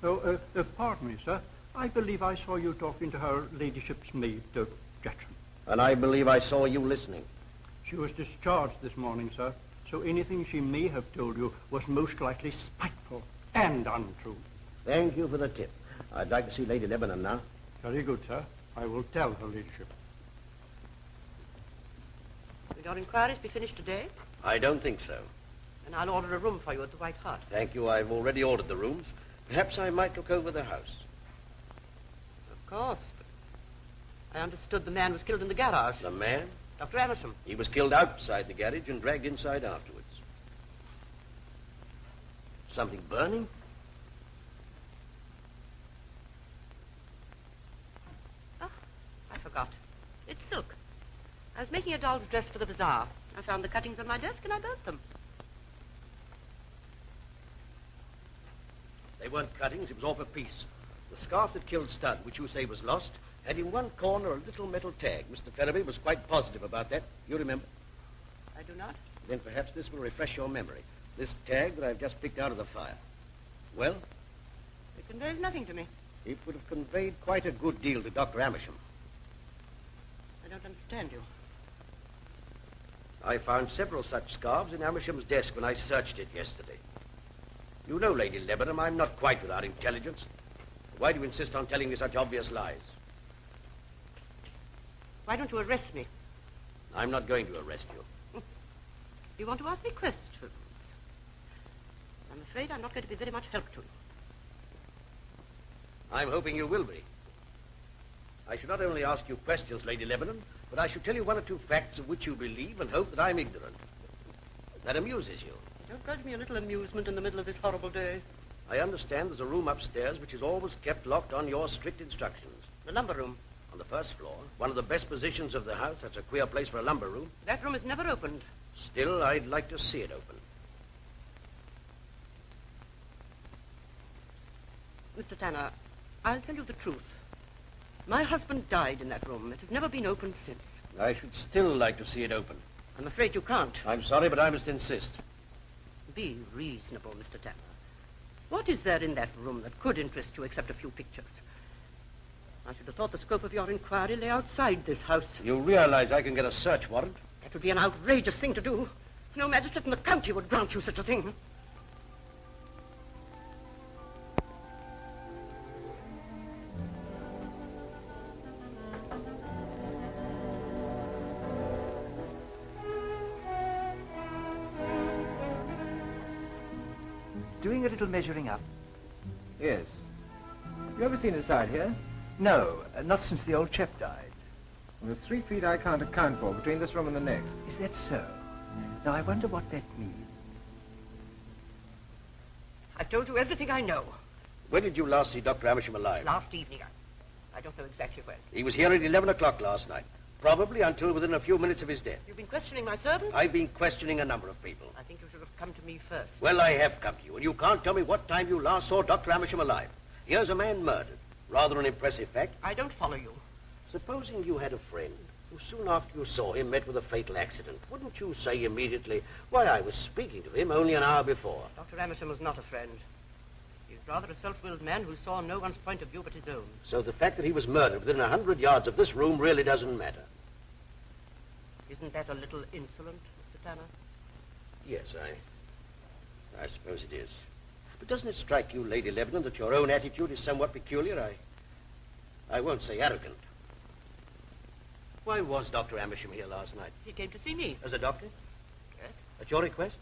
Oh, pardon me, sir. I believe I saw you talking to her ladyship's maid, Jackson.
And I believe I saw you listening. She was discharged this morning, sir. So anything she may have told you was most likely spiteful and untrue. Thank you for the tip. I'd like to see Lady Lebanon now.
Very good, sir. I will tell her ladyship.
Will your inquiries be finished today?
I don't think so.
Then I'll order a room for you at the White Hart.
Thank you. I've already ordered the rooms. Perhaps I might look over the house.
Of course, but I understood the man was killed in the garage.
The man?
Dr. Amersham.
He was killed outside the garage and dragged inside afterwards. Something burning?
Oh, I forgot. It's silk. I was making a doll's dress for the bazaar. I found the cuttings on my desk and I burnt them.
They weren't cuttings, it was off a piece. The scarf that killed Stud, which you say was lost, had in one corner a little metal tag. Mr. Ferriby was quite positive about that. You remember?
I do not.
Then perhaps this will refresh your memory. This tag that I've just picked out of the fire. Well,
It conveys nothing to me.
it would have conveyed quite a good deal to Dr. Amersham.
I don't understand you.
I found several such scarves in Amersham's desk when I searched it yesterday. You know, Lady Lebanon, I'm not quite without intelligence. Why do you insist on telling me such obvious lies?
Why don't you arrest me?
I'm not going to arrest you.
You want to ask me questions? I'm afraid I'm not going to be very much help to you.
I'm hoping you will be. I should not only ask you questions, Lady Lebanon, but I should tell you one or two facts of which you believe and hope that I'm ignorant. That amuses you.
Don't grudge me a little amusement in the middle of this horrible day.
I understand there's a room upstairs which is always kept locked on your strict instructions.
The lumber room.
On the first floor, one of the best positions of the house. That's a queer place for a lumber room.
That room is never opened.
Still, I'd like to see it open.
Mr. Tanner, I'll tell you the truth. My husband died in that room. It has never been opened since.
I should still like to see it open.
I'm afraid you can't.
I'm sorry, but I must insist.
Be reasonable, Mr. Tanner. What is there in that room that could interest you except a few pictures? I should have thought the scope of your inquiry lay outside this house.
You realize I can get a search warrant?
That would be an outrageous thing to do. No magistrate in the county would grant you such a thing.
Doing a little measuring up? Yes. You ever seen inside here? No, not since the old chap died.
Well, there's 3 feet I can't account for between this room and the next.
Is that so? Now, I wonder what that means.
I've told you everything I know.
When did you last see Dr. Amersham alive?
Last evening. I don't know exactly when.
He was here at 11 o'clock last night. Probably until within a few minutes of his death.
You've been questioning my servants?
I've been questioning a number of people.
I think you should have come to me first.
Well, I have come to you, and you can't tell me what time you last saw Dr. Amersham alive. Here's a man murdered. Rather an impressive fact.
I don't follow you.
Supposing you had a friend who soon after you saw him met with a fatal accident, wouldn't you say immediately, why, I was speaking to him only an hour before?
Dr. Amersham was not a friend. He's rather a self-willed man who saw no one's point of view but his own.
So the fact that he was murdered within 100 yards of this room really doesn't matter.
Isn't that a little insolent, Mr. Tanner?
Yes, I suppose it is. But doesn't it strike you, Lady Lebanon, that your own attitude is somewhat peculiar? I won't say arrogant. Why was Dr. Amersham here last night?
He came to see me.
As a doctor?
Yes.
At your request?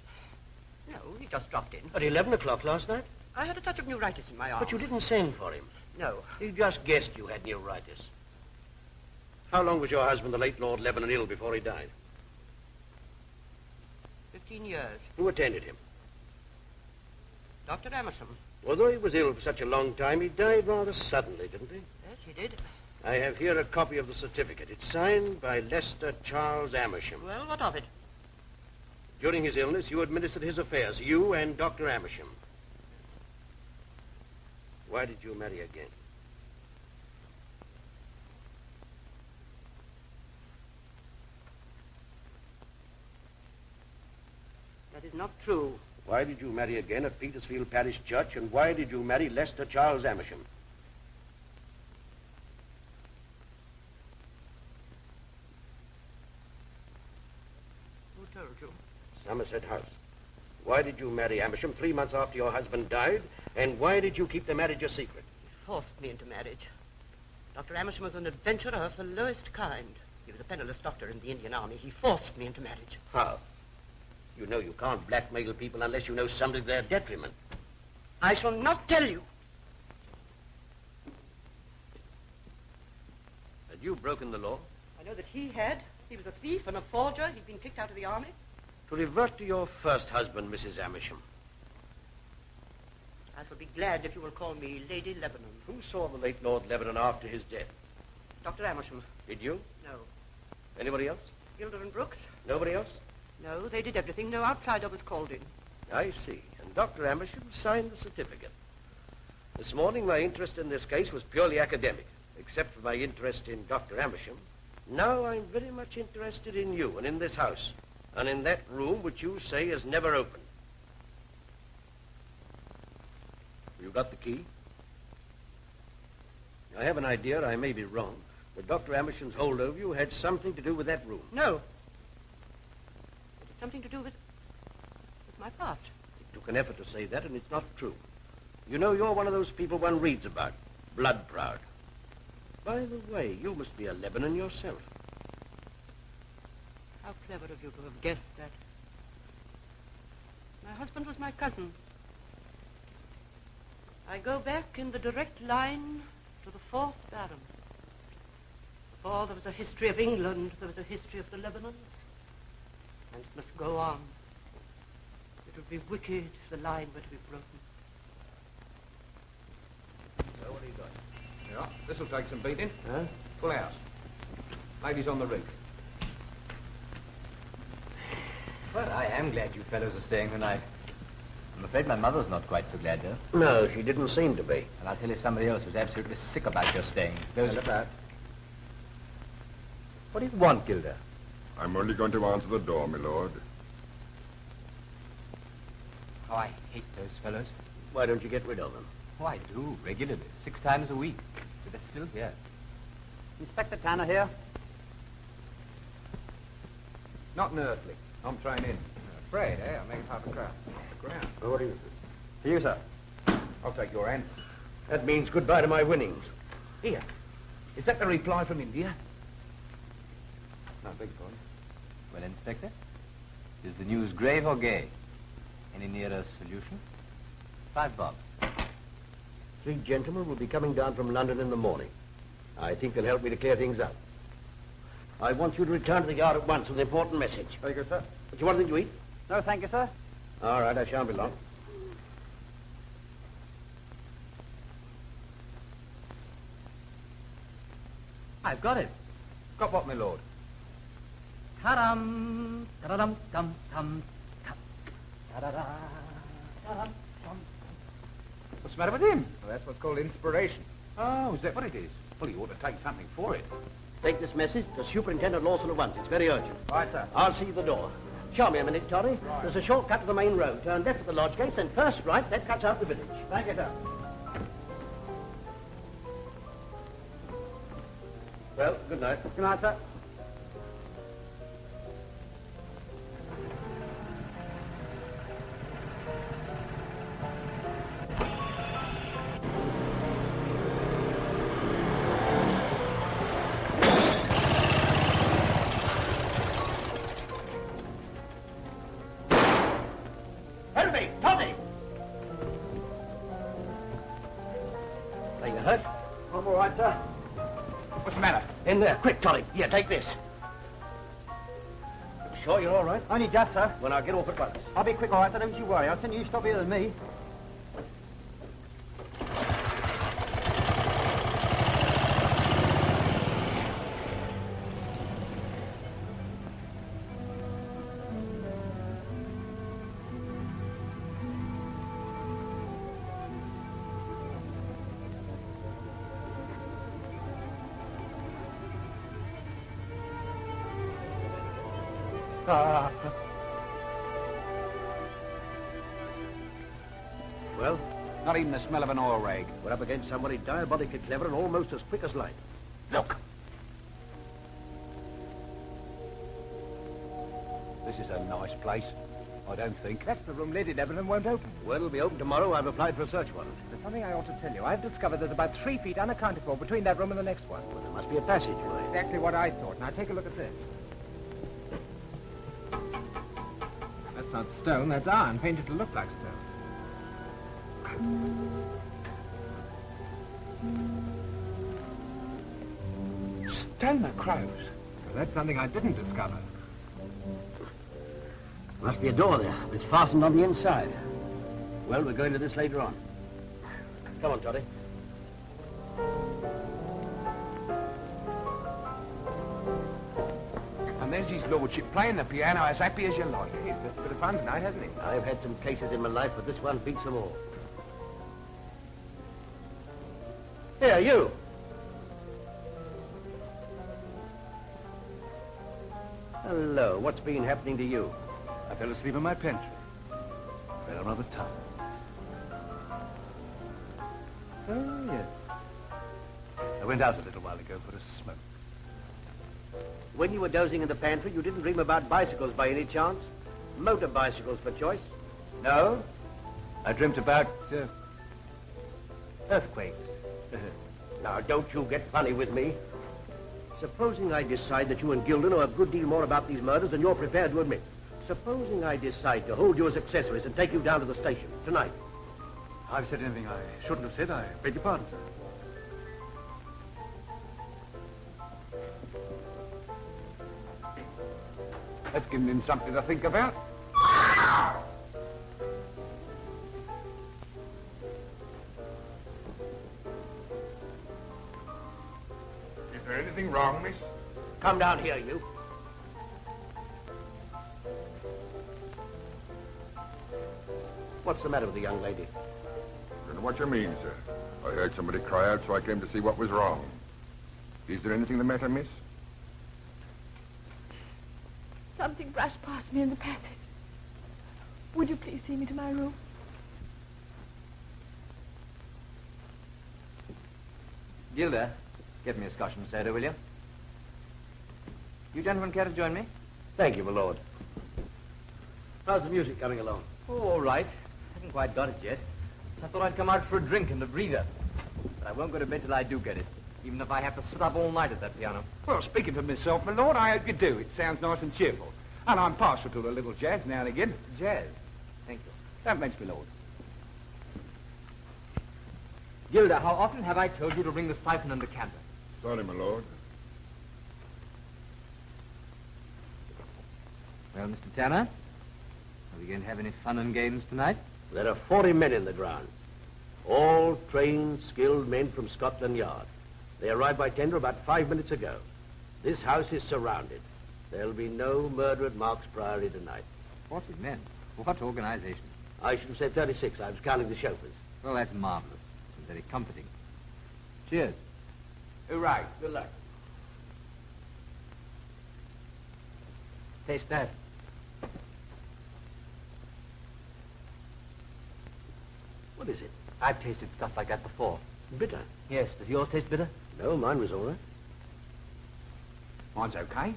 No, he just dropped in.
At 11 o'clock last night?
I had a touch of neuritis in my arm.
But you didn't send for him.
No.
He just guessed you had neuritis. How long was your husband, the late Lord Lebanon, ill before he died?
15 years.
Who attended him?
Dr. Amersham.
Although he was ill for such a long time, he died rather suddenly, didn't he?
Yes, he did.
I have here a copy of the certificate. It's signed by Lester Charles Amersham.
Well, what of it?
During his illness, you administered his affairs, you and Dr. Amersham. Why did you marry again?
That is not true.
Why did you marry again at Petersfield Parish Church, and why did you marry Lester Charles Amersham? Somerset House? Why did you marry Amersham 3 months after your husband died? And why did you keep the marriage a secret?
He forced me into marriage. Dr. Amersham was an adventurer of the lowest kind. He was a penniless doctor in the Indian Army. He forced me into marriage.
How? You know you can't blackmail people unless you know something to their detriment.
I shall not tell you.
Had you broken the law?
I know that he had. He was a thief and a forger. He'd been kicked out of the army.
To revert to your first husband, Mrs. Amersham.
I shall be glad if you will call me Lady Lebanon.
Who saw the late Lord Lebanon after his death?
Dr. Amersham.
Did you?
No.
Anybody else?
Gilder and Brooks?
Nobody else?
No, they did everything. No outsider was called in.
I see. And Dr. Amersham signed the certificate. This morning, my interest in this case was purely academic. Except for my interest in Dr. Amersham, now I'm very much interested in you and in this house, and in that room which you say is never open. You got the key? I have an idea, I may be wrong, but Dr. Amersham's hold over you had something to do with that room.
No. It had something to do with my past.
It took an effort to say that, and it's not true. You know, you're one of those people one reads about, blood proud. By the way, you must be a Lebanon yourself.
How clever of you to have guessed that. My husband was my cousin. I go back in the direct line to the 4th Baron. Before there was a history of England, there was a history of the Lebanons. And it must go on. It would be wicked if the line were to be broken.
So what do you got? Yeah, this'll take some beating.
Huh?
Full house. Ladies on the roof.
Well, I am glad you fellows are staying the night. I'm afraid my mother's not quite so glad, though.
No, she didn't seem to be.
And I'll tell you somebody else who's absolutely sick about your staying. Those
about?
What do you want, Gilder?
I'm only going to answer the door, my lord.
Oh, I hate those fellows.
Why don't you get rid of them?
Oh, I do, regularly. 6 times a week. But they're still here.
Inspector Tanner here.
Not an earthly. I'm trying in. Afraid, eh? I'll make half a crown. Half a crown.
Oh, what do you?
For you, sir.
I'll take your hand.
That means goodbye to my winnings.
Here. Is that the reply from India? No, big one.
Well, Inspector, is the news grave or gay? Any nearer solution? 5 bob.
3 gentlemen will be coming down from London in the morning. I think they'll help me to clear things up. I want you to return to the yard at once with an important message.
Very good, sir.
Do you want anything to eat?
No, thank you, sir.
All right, I shan't be long.
I've got it.
Got what, my lord?
Ta-dum, ta-da-dum, dum, dum, ta. Ta-da-da, ta-dum, dum.
What's the matter with him? Well, that's what's called inspiration. Oh, is that what it is? Well, you ought to take something for it.
Take this message to Superintendent Lawson at once. It's very urgent.
Right, sir.
I'll see you at the door. Show me a minute, Toddy.
Right.
There's a shortcut to the main road. Turn left at the lodge gates and first right. That cuts out the village.
Thank you, sir.
Well, good night.
Good night, sir.
Henry! Toddy! Are you hurt?
I'm all right, sir.
What's the matter?
In there. Quick, Toddy. Here, take this. Sure you're all right?
Only just, sir.
Well, I'll get off at once.
I'll be quick, all right, sir. Don't you worry. I'll send you stop here than me.
Well,
Not even the smell of an oil rag.
we're up against somebody diabolically clever and almost as quick as light.
Look. This is a nice place.
I don't think.
That's the room Lady Lebanon won't open.
Well, it'll be open tomorrow. I've applied for a search warrant.
There's something I ought to tell you. I've discovered there's about 3 feet unaccounted for between that room and the next one.
Well, there must be a passageway.
Exactly what I thought. Now take a look at this. That's not stone, that's iron, painted to look like stone.
Stone crows.
Well, that's something I didn't discover.
Must be a door there, but it's fastened on the inside. Well, we're going to this later on. Come on, Toddy.
And there's his lordship playing the piano as happy as you like. He's just a bit of fun tonight, hasn't he?
I've had some cases in my life, but this one beats them all. Here, you. Hello, what's been happening to you?
I fell asleep in my pantry. Fell another time. Oh, yes. I went out a little while ago for a smoke.
When you were dozing in the pantry, you didn't dream about bicycles by any chance? Motor bicycles for choice?
No. I dreamt about earthquakes.
Now, don't you get funny with me. Supposing I decide that you and Gilda know a good deal more about these murders than you're prepared to admit. Supposing I decide to hold you as accessories and take you down to the station tonight.
I've said anything I shouldn't have said. I beg your pardon, sir.
That's giving him something to think about. Is there anything wrong, miss?
Come down here, you. What's the matter with the young lady?
I don't know what you mean, sir. I heard somebody cry out, so I came to see what was wrong. Is there anything the matter, miss?
Something brushed past me in the passage. Would you please see me to my room?
Gilda, get me a Scotch and soda, will you? You gentlemen care to join me?
Thank you, my lord. How's the music coming along?
Oh, all right. Haven't quite got it yet. I thought I'd come out for a drink and a breather. But I won't go to bed till I do get it, even if I have to sit up all night at that piano.
Well, speaking for myself, my lord, I hope you do. It sounds nice and cheerful. And I'm partial to a little jazz now and again.
Jazz. Thank you.
Don't mention me, lord.
Gilda, how often have I told you to ring the siphon and decanter?
Sorry, my lord.
Well, Mr. Tanner, are we going to have any fun and games tonight?
There are 40 men in the grounds. All trained, skilled men from Scotland Yard. They arrived by tender about 5 minutes ago. This house is surrounded. There'll be no murder at Mark's Priory tonight.
40 men? What organization?
I should have said 36. I was counting the chauffeurs.
Well, that's marvelous. And very comforting. Cheers.
Hooray.
Good luck.
Taste that.
What is it?
I've tasted stuff like that before.
Bitter.
Yes. Does yours taste bitter?
No, mine was all right.
Mine's okay.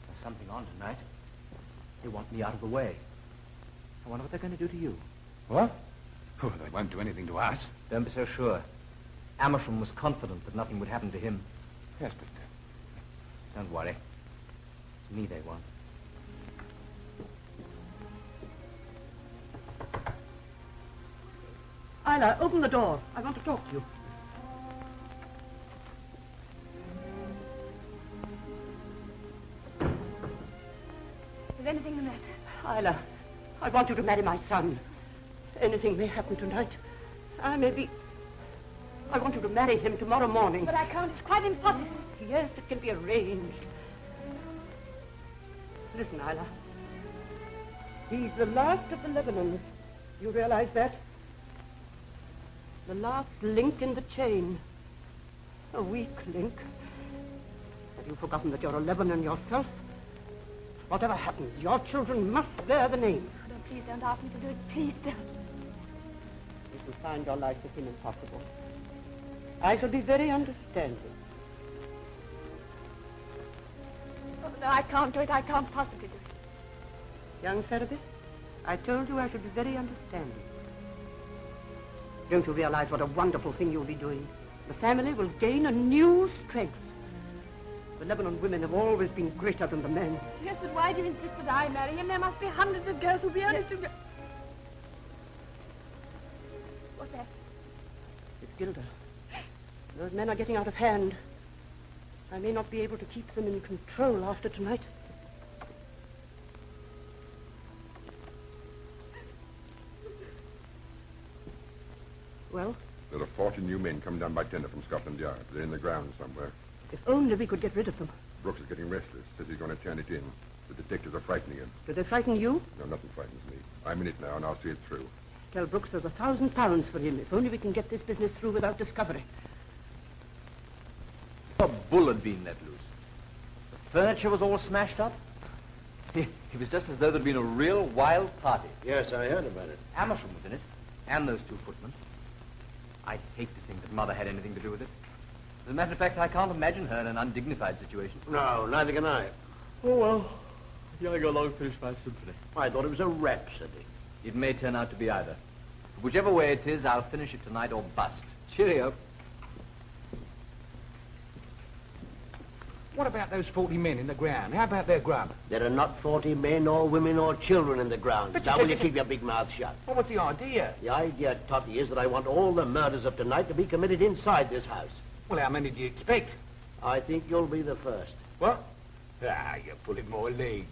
There's something on tonight. They want me out of the way. I wonder what they're going to do to you.
What? Oh, they won't do anything to us.
Don't be so sure. Amersham was confident that nothing would happen to him.
Yes, but...
Don't worry. It's me they want.
Isla, open the door. I want to talk to you.
Is anything the matter?
Isla, I want you to marry my son. Anything may happen tonight. I want you to marry him tomorrow morning.
But I can't. It's quite impossible.
Yes, it can be arranged. Listen, Isla. He's the last of the Lebanons. You realize that? The last link in the chain. A weak link. Have you forgotten that you're a Lebanon yourself? Whatever happens, your children must bear the name.
Oh, please don't ask me to do it. Please don't.
This will find your life with him impossible. I shall be very understanding.
Oh, no, I can't do it. I can't possibly do it.
Young therapist, I told you I should be very understanding. Don't you realize what a wonderful thing you'll be doing? The family will gain a new strength. The Lebanon women have always been greater than the men.
Yes, but why do you insist that I marry him? There must be hundreds of girls who'll be honest to... What's that?
It's Gilda. Those men are getting out of hand. I may not be able to keep them in control after tonight. Well?
There are 40 new men come down by tender from Scotland Yard. They're in the ground somewhere.
If only we could get rid of them.
Brooks is getting restless. Says he's going to turn it in. The detectives are frightening him.
Do they frighten you?
No, nothing frightens me. I'm in it now, and I'll see it through.
Tell Brooks there's £1,000 for him, if only we can get this business through without discovery.
A bull had been let loose. The furniture was all smashed up. It was just as though there'd been a real wild party.
Yes, I heard about it.
Amersham was in it, and those two footmen. I'd hate to think that Mother had anything to do with it. As a matter of fact, I can't imagine her in an undignified situation.
No, neither can I.
Oh, well. I gotta go along and finish my symphony.
I thought it was a rhapsody.
It may turn out to be either. Whichever way it is, I'll finish it tonight or bust. Cheerio.
What about those 40 men in the ground? How about their grub?
There are not 40 men or women or children in the ground.
But
Now
you
will you
said-
keep your big mouth shut?
Well, what's the idea?
The idea, Totty, is that I want all the murders of tonight to be committed inside this house.
Well, how many do you expect?
I think you'll be the first.
What? Ah, you're pulling more leg.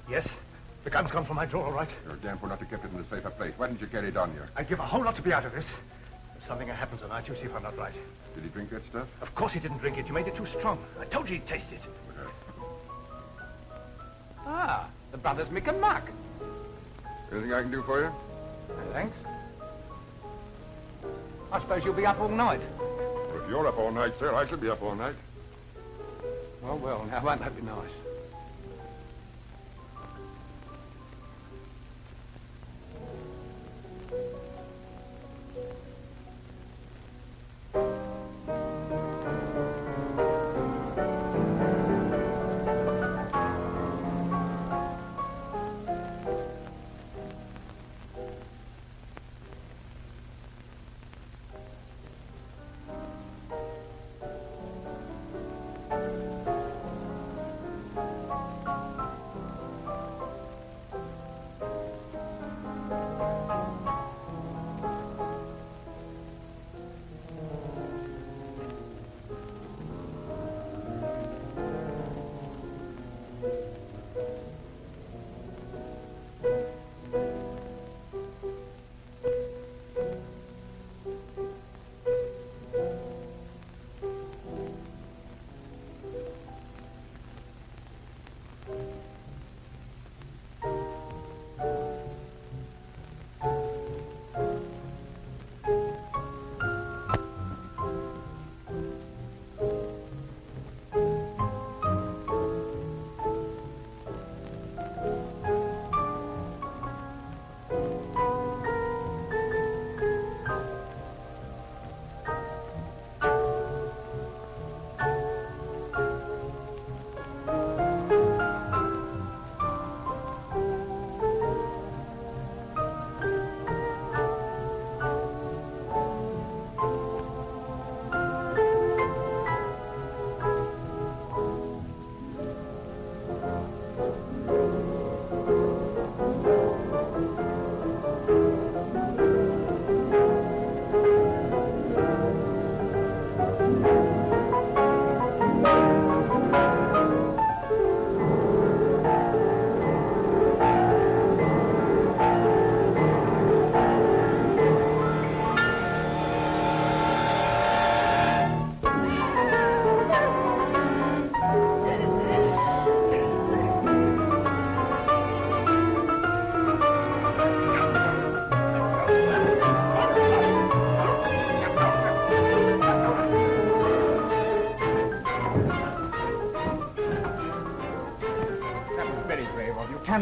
Yes? The gun's gone from my drawer, all right?
You're a damn fool not to keep it in a safer place. Why didn't you carry it on you?
I'd give a whole lot to be out of this. There's something that happened tonight. You see if I'm not right.
Did he drink that stuff?
Of course he didn't drink it. You made it too strong. I told you he'd taste it. Ah, the brothers Mick and Mark.
Anything I can do for you?
Thanks. I suppose you'll be up all night.
If you're up all night, sir, I shall be up all night.
Well, well, now won't that be nice?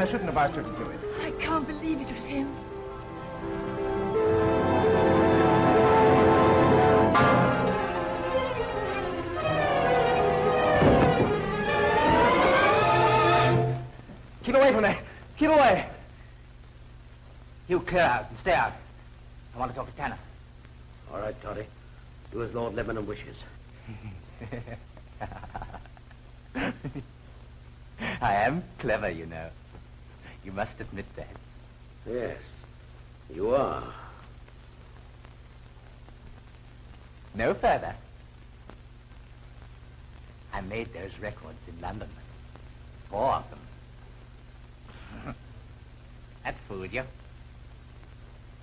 shouldn't have asked her to do it.
I can't believe it was him.
Keep away from there. Keep away. You clear out and stay out. I want to talk to Tanner.
All right, Toddy. Do as Lord Lebanon wishes.
I am clever, you know. You must admit that.
Yes, you are.
No further. I made those records in London. 4 of them. That fooled you.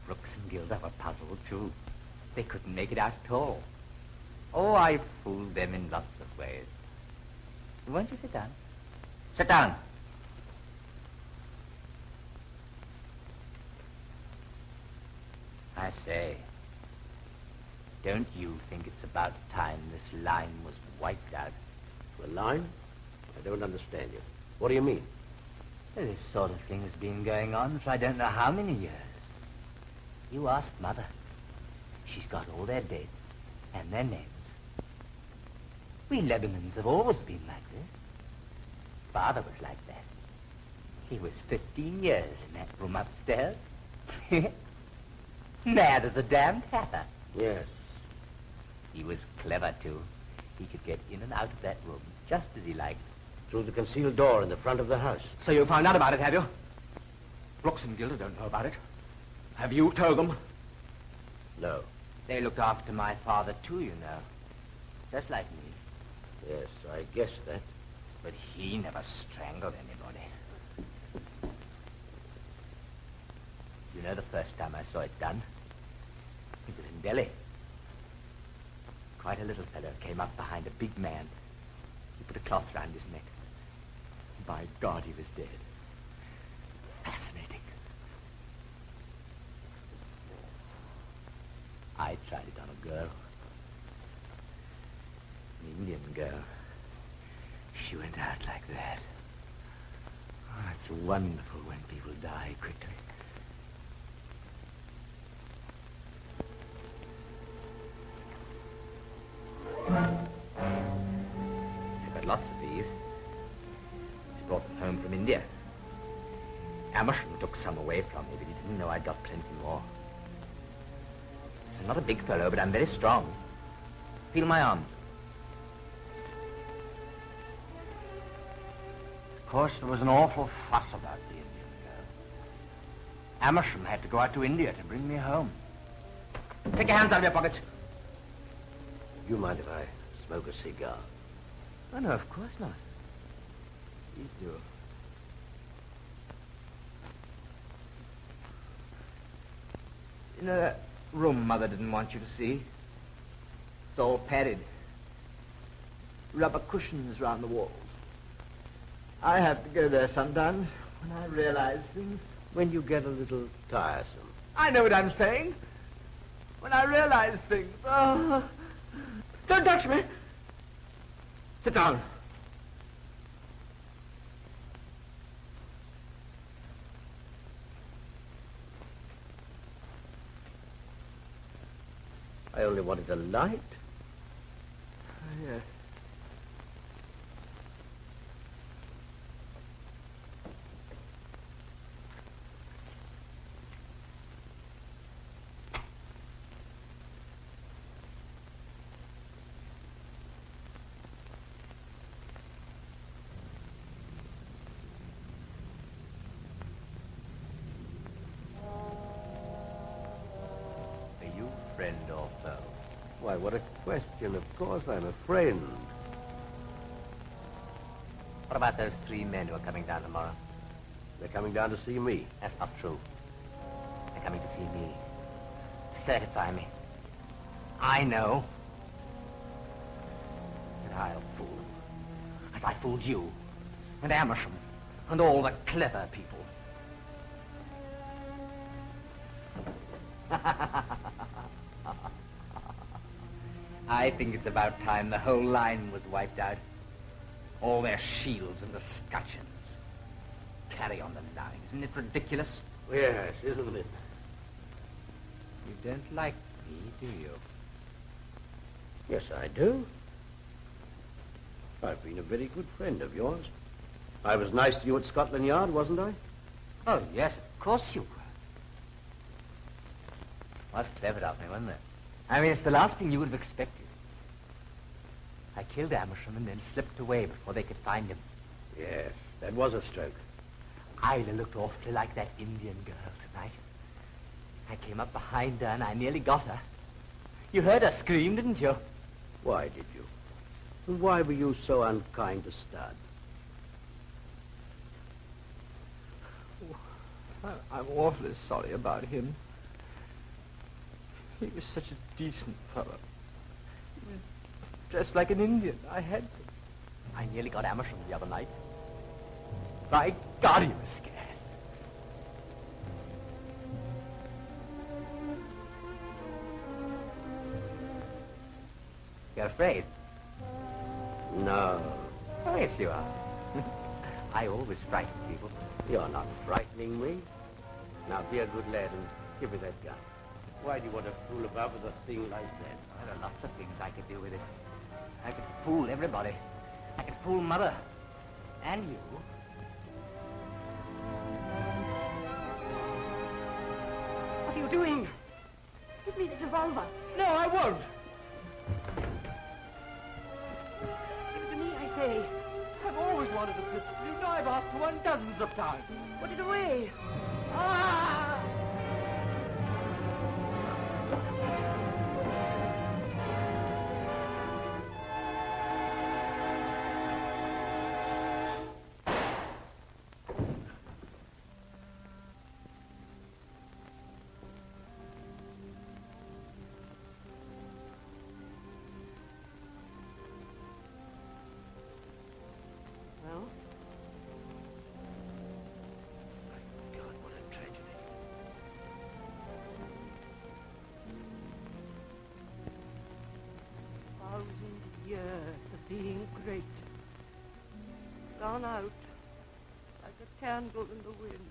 Brooks and Gilda were puzzled, too. They couldn't make it out at all. Oh, I fooled them in lots of ways. Won't you sit down? Sit down. I say, don't you think it's about time this line was wiped out?
The line? I don't understand you. What do you mean?
Well, this sort of thing has been going on for I don't know how many years. You ask Mother. She's got all their dates and their names. We Lebanons have always been like this. Father was like that. He was 15 years in that room upstairs. Mad as a damned hatter.
Yes.
He was clever, too. He could get in and out of that room just as he liked.
Through the concealed door in the front of the house.
So you found out about it, have you? Brooks and Gilda don't know about it. Have you told them?
No.
They looked after my father, too, you know. Just like me.
Yes, I guessed that.
But he never strangled anybody. You know the first time I saw it done? It was in Delhi. Quite a little fellow came up behind a big man. He put a cloth round his neck. By God, he was dead. Fascinating. I tried it on a girl. An Indian girl. She went out like that. Oh, it's wonderful when people die quickly. I've got lots of these. She brought them home from India. Amersham took some away from me, but he didn't know I'd got plenty more. I'm not a big fellow, but I'm very strong. Feel my arms. Of course, there was an awful fuss about the Indian girl. Amersham had to go out to India to bring me home. Take your hands out of your pockets.
You mind if I smoke a cigar?
Oh, no, of course not. Please do. You know that room Mother didn't want you to see? It's all padded. Rubber cushions round the walls. I have to go there sometimes when I realize things.
When you get a little tiresome.
I know what I'm saying. When I realize things. Oh. Don't touch me. Sit down.
I only wanted a light.
Yes. Friend or foe?
Why, what a question. Of course I'm a friend.
What about those 3 men who are coming down tomorrow?
They're coming down to see me.
That's not true. They're coming to see me. To certify me. I know. That I'll fool. As I fooled you. And Amersham. And all the clever people. I think it's about time the whole line was wiped out. All their shields and escutcheons. carry on the line. Isn't it ridiculous?
Yes, isn't it?
You don't like me, do you?
Yes, I do. I've been a very good friend of yours. I was nice to you at Scotland Yard, wasn't I?
Oh, yes, of course you were. Was clever of me, wasn't it? I mean, it's the last thing you would have expected. I killed Amersham and then slipped away before they could find him.
Yes, that was a stroke.
Isla looked awfully like that Indian girl tonight. I came up behind her and I nearly got her. You heard her scream, didn't you?
Why did you? And why were you so unkind to Stud?
I'm awfully sorry about him. He was such a decent fellow. He was dressed like an Indian. I had to. I nearly got Amersham the other night. By God, he was scared. You're afraid?
No.
Oh, yes, you are. I always frighten people.
You're not frightening me. Now, be a good lad and give me that gun. Why do you want to fool about with a thing like that?
There are lots of things I could do with it. I could fool everybody. I could fool Mother. And you.
What are you doing? Give me the revolver.
No, I won't.
Give it to me, I say.
I've always wanted a pistol. You know I've asked for one dozens of times.
Put it away.
Ah!
Well?
God, what a tragedy.
Thousand years of being great. Gone out like a candle in the wind.